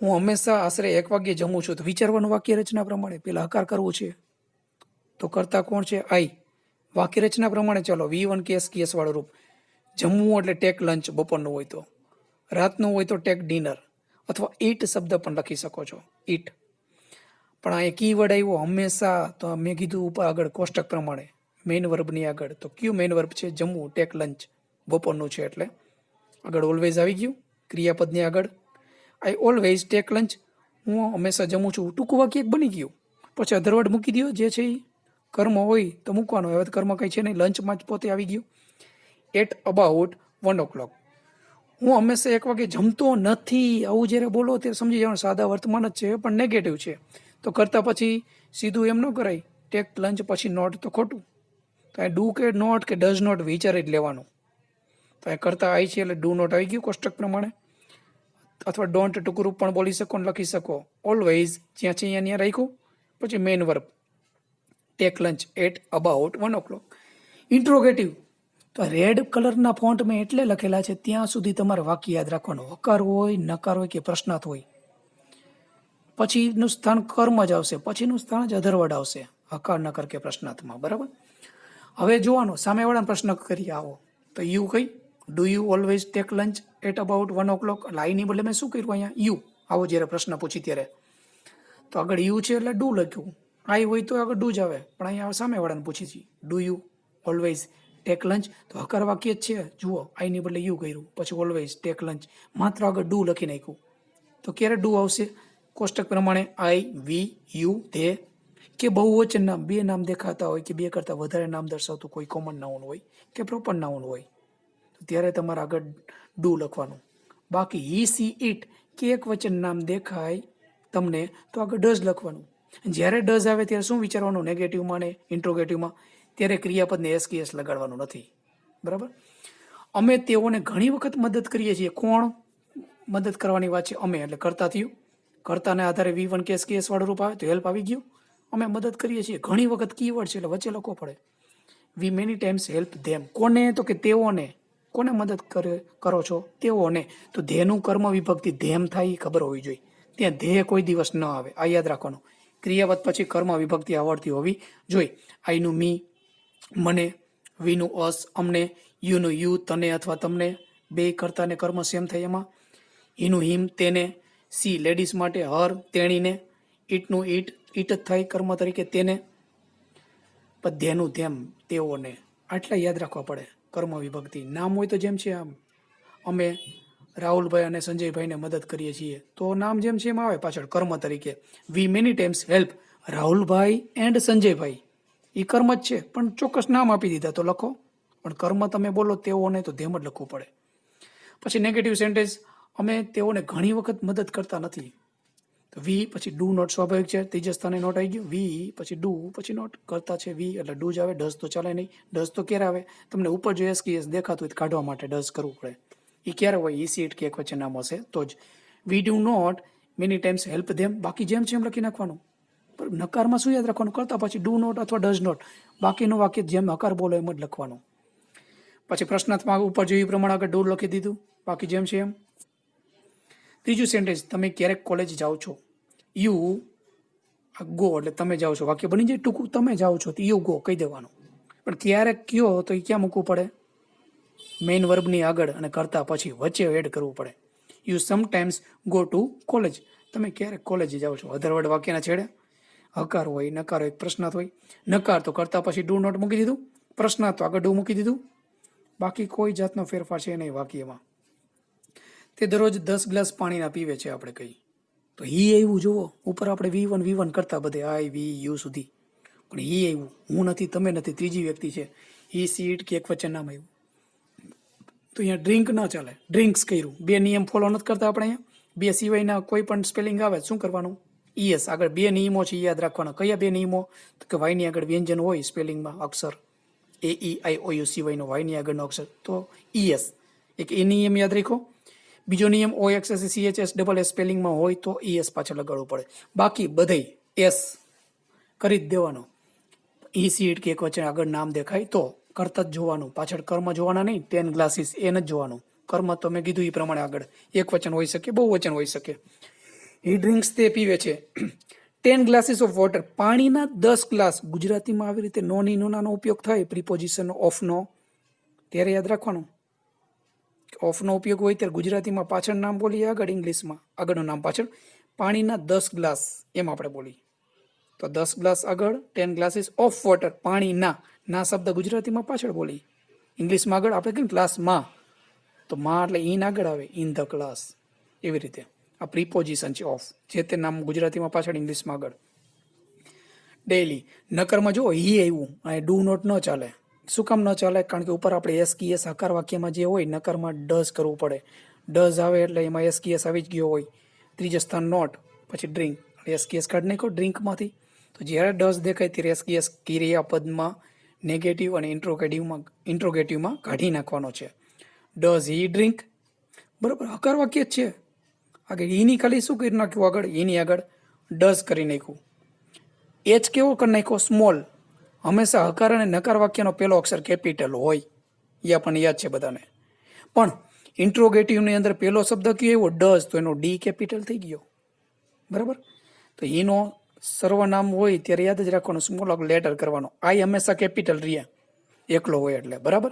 હું હંમેશા આશરે 1 વાગ્યે જમું છું. તો વિચારવાનું વાક્ય રચના પ્રમાણે પહેલાં હકાર કરવું છે, તો કરતા કોણ છે? આઈ. વાક્ય રચના પ્રમાણે ચાલો V1 કેસ વાળું રૂપ. જમવું એટલે ટેક લંચ, બપોરનું હોય તો, રાતનું હોય તો ટેક ડિનર, અથવા ઈટ શબ્દ પણ લખી શકો છો, ઈટ. પણ અહીંયા કીવર્ડ આવ્યો હંમેશા, તો મેં કીધું ઉપર આગળ કોષ્ટક પ્રમાણે મેઇન વર્બની આગળ, તો કયું મેઇન વર્બ છે? જમવું, ટેક લંચ, બપોરનું છે એટલે આગળ ઓલવેઝ આવી ગયું ક્રિયાપદની આગળ. આઈ ઓલવેઝ ટેક લંચ, હું હંમેશા જમું છું. ટૂંકું વાક્ય એક બની ગયું. પછી અધરવર્ડ મૂકી દો, જે છે એ કર્મ હોય તો મૂકવાનો. હવે કર્મ કંઈ છે નહીં, લંચમાં જ પોતે આવી ગયું. એટ અબાઉટ 1 o'clock, હું હંમેશા 1 વાગે જમતો નથી. આવું જ્યારે બોલો ત્યારે સમજી જવાનું સાદા વર્તમાન જ છે પણ નેગેટિવ છે. તો કરતાં પછી સીધું એમ ન કરાય, ટેક લંચ પછી નોટ તો ખોટું. તો એ ડુ કે નોટ કે ડઝ નોટ વિચારી જ લેવાનું. તો એ કરતાં આઈ છે એટલે ડુ નોટ આવી ગયું કોષ્ટક પ્રમાણે. અથવા ડોન્ટ ટૂંકું રૂપ પણ બોલી શકો ને લખી શકો. ઓલવેઝ જ્યાં છે અહીંયા રાખ્યું. પછી main verb take lunch at about 1 o'clock. Interrogative, તો રેડ કલરના ફોન્ટ મેં એટલે લખેલા છે ત્યાં સુધી તમારે વાક્ય યાદ રાખવાનું. હકાર હોય, નકાર હોય કે પ્રશ્નાર્થ હોય, પછીનું સ્થાન કર્મ જ આવશે, પછીનું સ્થાન જ અધરવર્ડ આવશે હકાર, નકાર કે પ્રશ્નાર્થમાં. બરાબર. હવે જોવાનો સામેવાળાને પ્રશ્ન કરી આવો તો યુ કઈ? Do you always take lunch at about 1 o'clock? લાઈની બદલે મેં શું કર્યું અહીંયા? યુ. આવો જ્યારે પ્રશ્ન પૂછી ત્યારે તો આગળ યુ છે એટલે ડુ લખ્યું. આઈ હોય તો આગળ ડુ જ આવે, પણ અહીંયા સામેવાળાને પૂછી છે do you always take lunch, તો હકાર વાક્ય જ છે. જુઓ, આઈની બદલે યુ કર્યું, પછી ઓલવેઝ ટેક લંચ, માત્ર આગળ ડુ લખી નાખ્યું. તો ક્યારે ડુ આવશે? કોષ્ટક પ્રમાણે આઈ, વી, યુ, ધે કે બહુવચન નામ, 2 નામ દેખાતા હોય કે 2 કરતાં વધારે નામ દર્શાવતું કોઈ કોમન નાઉન હોય કે પ્રોપર નાઉન હોય, તો ત્યારે તમારે આગળ ડુ લખવાનું. બાકી હી, સી, ઇટ કે એક વચન નામ દેખાય તમને તો આગળ ડઝ લખવાનું. જ્યારે ડઝ આવે ત્યારે શું વિચારવાનું? નેગેટિવમાં ને ઇન્ટ્રોગેટિવમાં. ત્યારે ક્રિયાપદને એસ લગાડવાનું નથી. બરાબર. અમે તેઓને ઘણી વખત મદદ કરીએ છીએ. કોણ મદદ કરવાની વાત છે? અમે, એટલે કરતા થયું. કરતાને આધારે V1 કેસ વાળું રૂપ આવે તો હેલ્પ આવી ગયું. અમે મદદ કરીએ છીએ ઘણી વખત, કીવર્ડ છે એટલે વચ્ચે લખવો પડે. વી મેની ટાઈમ્સ હેલ્પ ધેમ. કોને? તો કે તેઓને. કોને મદદ કરો છો? તેઓને. તો ધેનું કર્મ વિભક્તિ ધેમ થાય એ ખબર હોવી જોઈએ. ત્યાં ધેય કોઈ દિવસ ન આવે, આ યાદ રાખવાનું. ક્રિયાપદ પછી કર્મ વિભક્તિ આવડતી હોવી જોઈએ. આઈનું મી, મને, વીનું અસ, અમને, યુનું યુ, તને અથવા તમને, બે કરતા ને કર્મ સેમ થાય એમાં. હીનું હિમ, તેને, સી લેડીઝ માટે, હર તેણીને, ઈટનું ઈટ જ થાય કર્મ તરીકે તેને, ધેનું ધેમ તેઓને. આટલા યાદ રાખવા પડે કર્મ વિભક્તિ. નામ હોય તો જેમ છે આમ, અમે રાહુલભાઈ અને સંજયભાઈને મદદ કરીએ છીએ, તો નામ જેમ છે એમ આવે પાછળ કર્મ તરીકે. વી મેની ટાઈમ્સ હેલ્પ રાહુલભાઈ એન્ડ સંજયભાઈ, એ કર્મ જ છે પણ ચોક્કસ નામ આપી દીધા તો લખો. પણ કર્મ તમે બોલો તેઓને તો ધેમ જ લખવું પડે. પછી નેગેટિવ સેન્ટેન્સ, અમે તેઓને ઘણી વખત મદદ કરતા નથી. તો વી પછી ડુ નોટ સ્વાભાવિક છે, ત્રીજા સ્થાને નોટ આવી ગયું. વી પછી ડુ પછી નોટ, કરતા છે વી એટલે ડુ જ આવે, ડઝ તો ચાલે નહીં. ડઝ તો ક્યારે આવે? તમને ઉપર જો એસ દેખાતું હોય કાઢવા માટે ડઝ કરવું પડે. એ ક્યારે હોય? ઈ સીટ કે એક વચ્ચે નામ હશે તો જ. We do not many times help them, બાકી જેમ છે એમ લખી નાખવાનું. પણ નકારમાં શું યાદ રાખવાનું? કરતા પછી ડુ નોટ અથવા ડઝ નોટ, બાકીનું વાક્ય જેમ હકાર બોલો એમ જ લખવાનું. પછી પ્રશ્નાર્થમાં ઉપર જોયું પ્રમાણે આગળ ડુ લખી દીધું, બાકી જેમ છે એમ. ત્રીજું સેન્ટેન્સ, તમે ક્યારેક કોલેજ જાઓ છો. યુ ગો એટલે તમે જાઓ છો, વાક્ય બની જાય ટૂંકું. તમે જાઓ છો તો યુ ગો કહી દેવાનું. પણ ક્યારેક કયો તો એ ક્યાં મૂકવું પડે? મેઇન વર્બની આગળ અને કરતા પછી વચ્ચે એડ કરવું પડે. You sometimes go to college. તમે ક્યારેક કોલેજે જાઓ છો. અધરવર્ડ વાક્યના છેડે હકાર હોય, નકાર હોય, પ્રશ્નાર્થ હોય. નકાર તો કરતા પછી ડુ નોટ મૂકી દીધું, પ્રશ્નાર્થ તો આગળ ડુ મૂકી દીધું. બાકી કોઈ જાતનો ફેરફાર છે નહીં વાક્યમાં. તે દરરોજ 10 ગ્લાસ પાણીના પીવે છે આપણે કહી તો હી આવ્યું જુઓ. ઉપર આપણે V1 કરતા બધે આઈ વી યુ સુધી, પણ હી આવ્યું. હું નથી, તમે નથી, ત્રીજી વ્યક્તિ છે. હી સીટ કે એક વચન નામ આવ્યું તો અહીંયા ડ્રિંક ન ચાલે, ડ્રિંક્સ કર્યું. 2 નિયમ ફોલો નથી કરતા આપણે અહીંયા. 2 સિવાયના કોઈ પણ સ્પેલિંગ આવે શું કરવાનું? ઈએસ આગળ 2 નિયમો છે, યાદ રાખવાના. કયા 2 નિયમો? તો કે વાયની આગળ વ્યંજન હોય સ્પેલિંગમાં અક્ષર AEIOU સિવાયનો વાયની આગળનો અક્ષર તો ઈએસ, એક એ નિયમ યાદ રાખો. બીજો નિયમ OXSCHS સ્પેલિંગમાં હોય તો ES પાછળ લગાડવું પડે. બાકી બધે એસ કરી જ દેવાનો. ઈ સીટ કે એક વચ્ચે આગળ નામ દેખાય તો કરતા જ જોવાનું, પાછળ કર્મ જોવાના નહીં. 10 ગ્લાસીસ એ નથી જોવાનું. કર્મ તો મેં કીધું એ પ્રમાણે આગળ એક વચન હોઈ શકે, બહુ વચન હોઈ શકે. હી ડ્રિંક્સ તે પીવે છે 10 ગ્લાસીસ ઓફ વોટર, પાણીના 10 ગ્લાસ. ગુજરાતીમાં આવી રીતે નોની નોનાનો ઉપયોગ થાય પ્રિપોઝિશન ઓફનો, ત્યારે યાદ રાખવાનું. ઓફનો ઉપયોગ હોય ત્યારે ગુજરાતીમાં પાછળ નામ બોલીએ, આગળ ઇંગ્લિશમાં આગળનું નામ પાછળ. પાણીના 10 ગ્લાસ એમ આપણે બોલીએ તો 10 ગ્લાસ આગળ, 10 ગ્લાસીસ ઓફ વોટર પાણીના. ના શબ્દ ગુજરાતીમાં પાછળ બોલી, ઇંગ્લિશમાં આગળ. આપણે કહીએ ક્લાસમાં તો માં એટલે ઇન આગળ આવે, ઇન ધ ક્લાસ. એવી રીતે આ પ્રિપોઝિશન છે ઓફ, જે તે નામ ગુજરાતીમાં પાછળ, ઇંગ્લિશમાં આગળ. ડેઈલી નકરમાં જો હી આવ્યું અને ડુ નોટ ન ચાલે. શું કામ ન ચાલે? કારણ કે ઉપર આપણે એસ હકાર વાક્યમાં જે હોય નકરમાં ડઝ કરવું પડે. ડઝ આવે એટલે એમાં એસ આવી જ ગયો હોય. ત્રીજે સ્થાન નોટ, પછી ડ્રિંક, એસ કાઢી નાખો ડ્રિંકમાંથી. તો જ્યારે ડઝ દેખાય ત્યારે એસ ક્રિયાપદમાં નેગેટિવ અને ઇન્ટ્રોગેટિવમાં કાઢી નાખવાનો છે. ડઝ હી ડ્રિંક, બરાબર હકાર વાક્ય જ છે. આગળ ઈની ખાલી શું કરી નાખ્યું? આગળ ઈની આગળ ડઝ કરી નાખ્યું. એચ કેવો કરી નાખ્યો? સ્મોલ. હંમેશા હકાર અને નકાર વાક્યનો પહેલો અક્ષર કેપિટલ હોય, એ આપણને યાદ છે બધાને. પણ ઇન્ટ્રોગેટિવની અંદર પહેલો શબ્દ કયો એવો? ડઝ, તો એનો ડી કેપિટલ થઈ ગયો. બરાબર. તો એનો સર્વનામ હોય ત્યારે યાદ જ રાખવાનું, સ્મોલ લેટર કરવાનો. આઈ હંમેશા કેપિટલ રહ્યા એકલો હોય એટલે. બરાબર.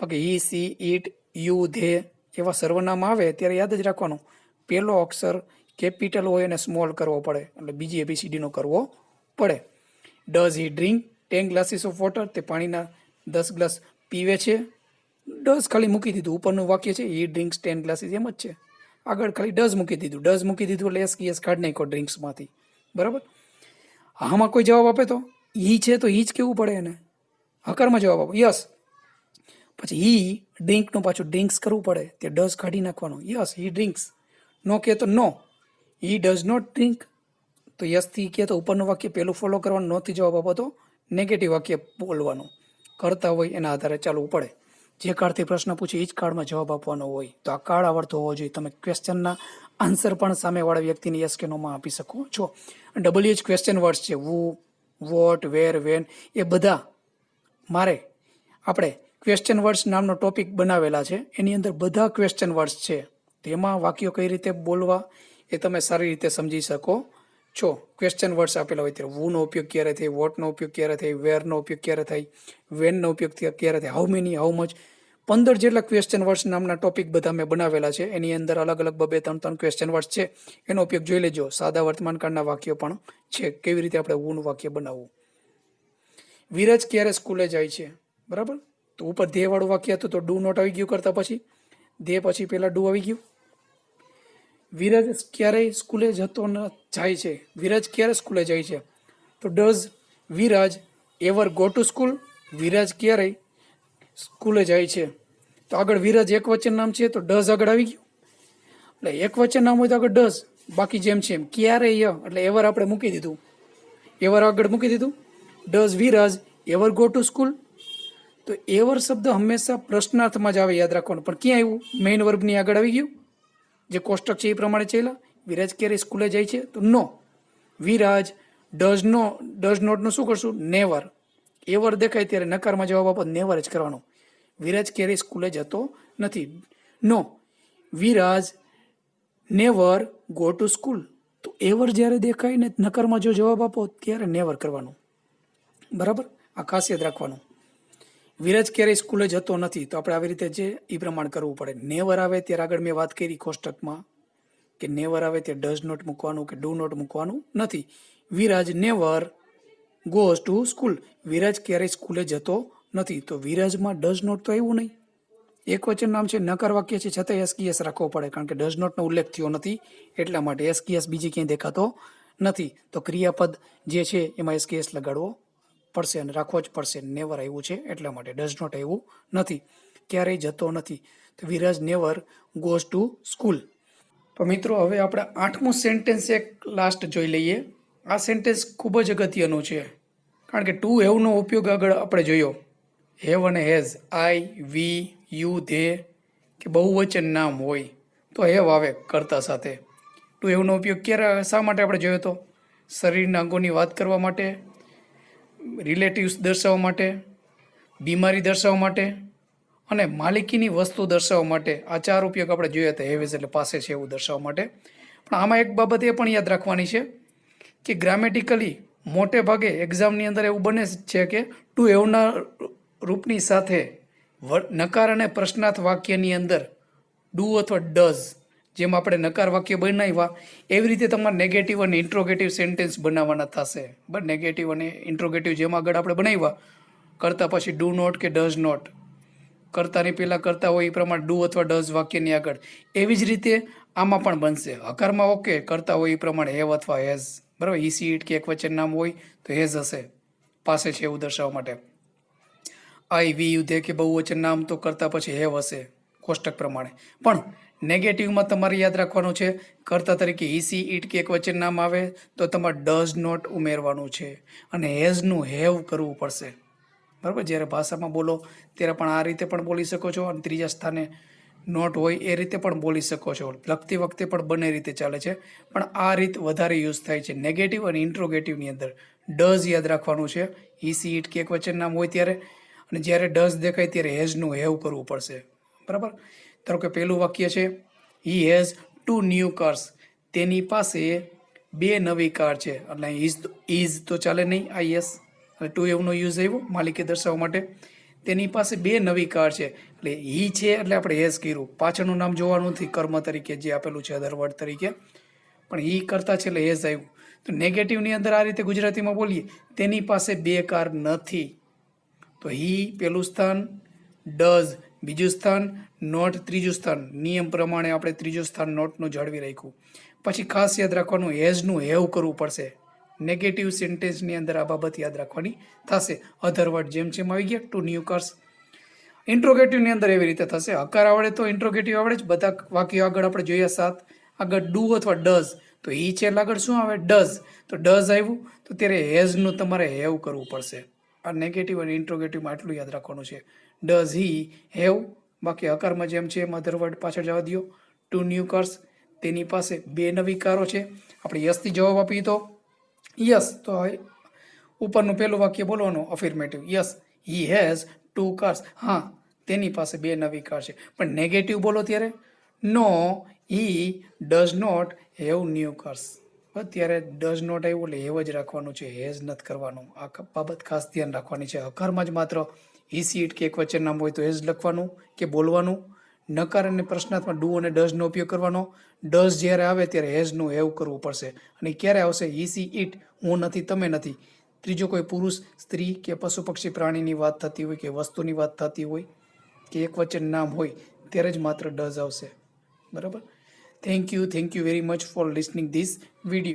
બાકી he she it you they એવા સર્વનામ આવે ત્યારે યાદ જ રાખવાનું, પહેલો અક્ષર કેપિટલ હોય અને સ્મોલ કરવો પડે, એટલે બીજી ABCDનો કરવો પડે. Does he drink 10 glasses of water, તે પાણીના 10 ગ્લાસ પીવે છે. ડઝ ખાલી મૂકી દીધું, ઉપરનું વાક્ય છે હી ડ્રિંક્સ 10 ગ્લાસીસ એમ જ છે. આગળ ખાલી ડઝ મૂકી દીધું, ડઝ મૂકી દીધું એટલે એસ કાઢી નાખો ડ્રિંક્સમાંથી. બરાબર. આમાં કોઈ જવાબ આપે તો ઈ છે તો ઈ જ કેવું પડે એને. હકારમાં જવાબ આપો યસ. પછી હી ડ્રિંકનું પાછું ડ્રિંક્સ કરવું પડે, તે ડઝ કાઢી નાખવાનું. Yes he drinks. નો કે તો નો, હી ડઝ નોટ ડ્રિંક. તો યસથી કે તો ઉપરનું વાક્ય પહેલું ફોલો કરવાનું, નોથી જવાબ આપો તો નેગેટિવ વાક્ય બોલવાનું. કરતા હોય એના આધારે ચાલવું પડે. જે કાળથી પ્રશ્ન પૂછે એ જ કાળમાં જવાબ આપવાનો હોય. તો આ કાળ આવડતો હોવો જોઈએ. તમે ક્વેશ્ચનના આન્સર પણ સામેવાળા વ્યક્તિને યસ કે નોમાં આપી શકો છો. WH ક્વેશ્ચન વર્ડ્સ છે, વુ, વોટ, વેર, વેન, એ બધા મારે આપણે ક્વેશ્ચન વર્ડ્સ નામનો ટોપિક બનાવેલા છે. એની અંદર બધા ક્વેશ્ચન વર્ડ્સ છે. તેમાં વાક્યો કઈ રીતે બોલવા એ તમે સારી રીતે સમજી શકો છો. ક્વેશ્ચન વર્ડ્સ આપેલા હોય ત્યારે વુનો ઉપયોગ ક્યારે થાય, વોટનો ઉપયોગ ક્યારે થાય, વેરનો ઉપયોગ ક્યારે થાય, વેનનો ઉપયોગ ક્યારે થાય, હાઉ મેની, હાઉ મચ, 15 જેટલા ક્વેશ્ચન વર્ડ્સ નામના ટોપિક બધા મેં બનાવેલા છે. એની અંદર અલગ અલગ 2-3 ક્વેશ્ચન વર્ડ્સ છે, એનો ઉપયોગ જોઈ લેજો. સાદા વર્તમાનકાળના વાક્યો પણ છે, કેવી રીતે આપણે વુનું વાક્ય બનાવવું. વિરજ ક્યારે સ્કૂલે જાય છે? બરાબર. તો ઉપર ધ્યેયવાળું વાક્ય હતું તો ડુ નોટ આવી ગયું કરતા પછી, ધ્યેય પછી પહેલા ડુ આવી ગયું. વિરજ ક્યારેય સ્કૂલે જતો જાય છે. વિરજ ક્યારે સ્કૂલે જાય છે? તો does Viraj ever go to school? Viraj ક્યારેય સ્કૂલે જાય છે. તો આગળ વિરજ એક વચન નામ છે તો ડઝ આગળ આવી ગયું. એટલે એક વચન નામ હોય તો આગળ ડઝ, બાકી જેમ છે એમ. ક્યારેય એટલે એવર આપણે મૂકી દીધું, એવર આગળ મૂકી દીધું. Does Viraj ever go to school? તો એવર શબ્દ હંમેશા પ્રશ્નાર્થમાં જ આવે, યાદ રાખવાનું. પણ ક્યાં આવ્યું? મેઇન વર્બની આગળ આવી ગયું. જે કોષ્ટક છે એ પ્રમાણે ચાલ્યા. વિરાજ ક્યારે સ્કૂલે જાય છે? તો નો. વિરાજ ડઝ નોટનું શું કરશું? નેવર. એવર દેખાય ત્યારે નકારમાં જવાબ આપો, નેવર જ કરવાનો. વિરાજ ક્યારે સ્કૂલે જતો નથી. No. Viraj never go to school. તો એવર જ્યારે દેખાય ને નકારમાં જો જવાબ આપો ત્યારે નેવર કરવાનું. બરાબર. આ ખાસ યાદ રાખવાનું. વિરાજ ક્યારેય સ્કૂલે જતો નથી, તો આપણે આવી રીતે જે એ પ્રમાણે કરવું પડે. નેવર આવે ત્યારે આગળ મેં વાત કરી કોષ્ટકમાં કે નેવર આવે ત્યારે ડઝ નોટ મૂકવાનું કે ડુ નોટ મૂકવાનું નથી. Viraj never goes to school. Viraj ક્યારેય સ્કૂલે જતો નથી, તો વિરાજમાં ડઝ નોટ તો આવ્યું નહીં. એક વચન નામ છે, નકાર વાક્ય છે, છતાં એસકીએસ રાખવો પડે, કારણ કે ડઝ નોટનો ઉલ્લેખ થયો નથી એટલા માટે. એસકીએસ બીજી ક્યાંય દેખાતો નથી, તો ક્રિયાપદ જે છે એમાં એસકીએસ લગાડવો પડશે અને રાખવો જ પડશે. નેવર આવ્યું છે એટલા માટે, ડઝ નોટ આવ્યું નથી. ક્યારેય જતો નથી, તો Viraj never goes to school. તો મિત્રો હવે આપણે 8મું સેન્ટેન્સ એક લાસ્ટ જોઈ લઈએ. આ સેન્ટેન્સ ખૂબ જ અગત્યનું છે, કારણ કે ટુ હેવનો ઉપયોગ આગળ આપણે જોયો. હેવ અને has, I, we, you, they કે બહુવચન નામ હોય તો હેવ આવે કર્તા સાથે. ટુ હેવનો ઉપયોગ ક્યારે શા માટે આપણે જોયો તો? શરીરના અંગોની વાત કરવા માટે, રિલેટિવ્સ દર્શાવવા માટે, બીમારી દર્શાવવા માટે અને માલિકીની વસ્તુ દર્શાવવા માટે. આ 4 ઉપયોગ આપણે જોયા હતા. હેવ એટલે પાસે છે એવું દર્શાવવા માટે. પણ આમાં એક બાબત એ પણ યાદ રાખવાની છે કે ગ્રામેટિકલી મોટે ભાગે એક્ઝામની અંદર એવું બને છે કે ટુ હેવના રૂપની સાથે નકાર અને પ્રશ્નાર્થ વાક્યની અંદર ડુ અથવા ડઝ, જેમ આપણે નકાર વાક્ય બનાવ્યા એવી રીતે તમારે નેગેટિવ અને ઇન્ટ્રોગેટિવ સેન્ટેન્સ બનાવવાના થશે. બટ નેગેટિવ અને ઇન્ટ્રોગેટિવ જેમ આગળ આપણે બનાવ્યા, કરતા પછી ડુ નોટ કે ડઝ નોટ, કરતાની પહેલાં કરતા હોય એ પ્રમાણે ડુ અથવા ડઝ વાક્યની આગળ, એવી જ રીતે આમાં પણ બનશે. હકારમાં ઓકે, કરતા હોય એ પ્રમાણે હેવ અથવા હેઝ, બરાબર. ઈ સી ઇટ કે એક વચન નામ હોય તો હેઝ હશે, પાસે છે એવું દર્શાવવા માટે. આઈ, વી, યુ, ધે કે બહુવચન નામ તો કરતા પછી હેવ હશે કોષ્ટક પ્રમાણે. પણ નેગેટિવમાં તમારે યાદ રાખવાનું છે, કરતા તરીકે ઈ સી ઇટ કે એક વચન નામ આવે તો તમારે ડઝ નોટ ઉમેરવાનું છે અને હેઝનું હેવ કરવું પડશે, બરાબર. જ્યારે ભાષામાં બોલો ત્યારે પણ આ રીતે પણ બોલી શકો છો અને ત્રીજા સ્થાને નોટ હોય એ રીતે પણ બોલી શકો છો. લખતી વખતે પણ બંને રીતે ચાલે છે, પણ આ રીત વધારે યુઝ થાય છે નેગેટિવ અને ઇન્ટ્રોગેટિવની અંદર. ડઝ યાદ રાખવાનું છે ઈ સી ઇટ કે એક વચન નામ હોય ત્યારે, અને જ્યારે ડઝ દેખાય ત્યારે હેઝનું હેવ કરવું પડશે, બરાબર. ધારો કે પહેલું વાક્ય છે, હી હેઝ 2 ન્યૂ કાર્સ. તેની પાસે 2 નવી કાર છે. એટલે ઇઝ તો ચાલે નહીં, આઈ એસ અને ટુ હેવનો યુઝ આવ્યો માલિકી દર્શાવવા માટે. તેની પાસે 2 નવી કાર છે, એટલે હી છે એટલે આપણે હેઝ કર્યું. પાછળનું નામ જોવાનું નથી કર્મ તરીકે જે આપેલું છે અધર વર્ડ તરીકે, પણ હી કરતા છે એટલે હેઝ આવ્યું. તો નેગેટિવની અંદર આ રીતે ગુજરાતીમાં બોલીએ, તેની પાસે 2 કાર નથી, તો હી પહેલું સ્થાન, ડઝ બીજું સ્થાન, નોટ ત્રીજું સ્થાન. નિયમ પ્રમાણે આપણે ત્રીજું સ્થાન નોટનું જાળવી રાખ્યું. પછી ખાસ યાદ રાખવાનું, હેઝનું હેવ કરવું પડશે. નેગેટિવ સેન્ટેન્સની અંદર આ બાબત યાદ રાખવાની થશે. અધર વર્ડ જેમ જેમ આવી ગયા, 2 ન્યૂ કાર્સ. ઇન્ટ્રોગેટિવની અંદર એવી રીતે થશે. હકાર આવડે તો ઇન્ટ્રોગેટિવ આવડે જ. બધા વાક્યો આગળ આપણે જોયા 7. આગળ ડુ અથવા ડઝ, તો ઈ છે એટલે આગળ શું આવે? ડઝ. તો ડઝ આવ્યું તો ત્યારે હેઝનું તમારે હેવ કરવું પડશે. આ નેગેટિવ અને ઇન્ટ્રોગેટિવમાં આટલું યાદ રાખવાનું છે. ડઝ હી હેવ, બાકી હકારમાં જેમ છે એમ અધર વર્ડ પાછળ જવા દો. 2 ન્યૂ કાર્સ, તેની પાસે 2 નવી કારો છે. આપણે યસથી જવાબ આપીએ તો યસ, તો ઉપરનું પહેલું વાક્ય બોલવાનું affirmative. Yes he has 2 cars. હા, તેની પાસે 2 નવી કાર છે. પણ નેગેટિવ બોલો ત્યારે no he does not have new cars. અત્યારે ડઝ નોટ આવ્યું એટલે હેવ જ રાખવાનું છે, હેઝ નથી કરવાનું. આ બાબત ખાસ ધ્યાન રાખવાની છે. હકારમાં જ માત્ર ઈ સી ઇટ કે એક વચન નામ હોય તો હેઝ લખવાનું કે બોલવાનું. નકાર અને પ્રશ્નાર્થમાં ડુ અને ડઝનો ઉપયોગ કરવાનો. ડઝ જ્યારે આવે ત્યારે હેઝનું હેવ કરવું પડશે. અને ક્યારે આવશે? ઈ સી ઇટ, હું નથી, તમે નથી. ત્રીજો કોઈ પુરુષ, સ્ત્રી કે પશુ પક્ષી પ્રાણીની વાત થતી હોય કે વસ્તુની વાત થતી હોય કે એક વચન નામ હોય ત્યારે જ માત્ર ડઝ આવશે, બરાબર. Thank you very much for listening this video.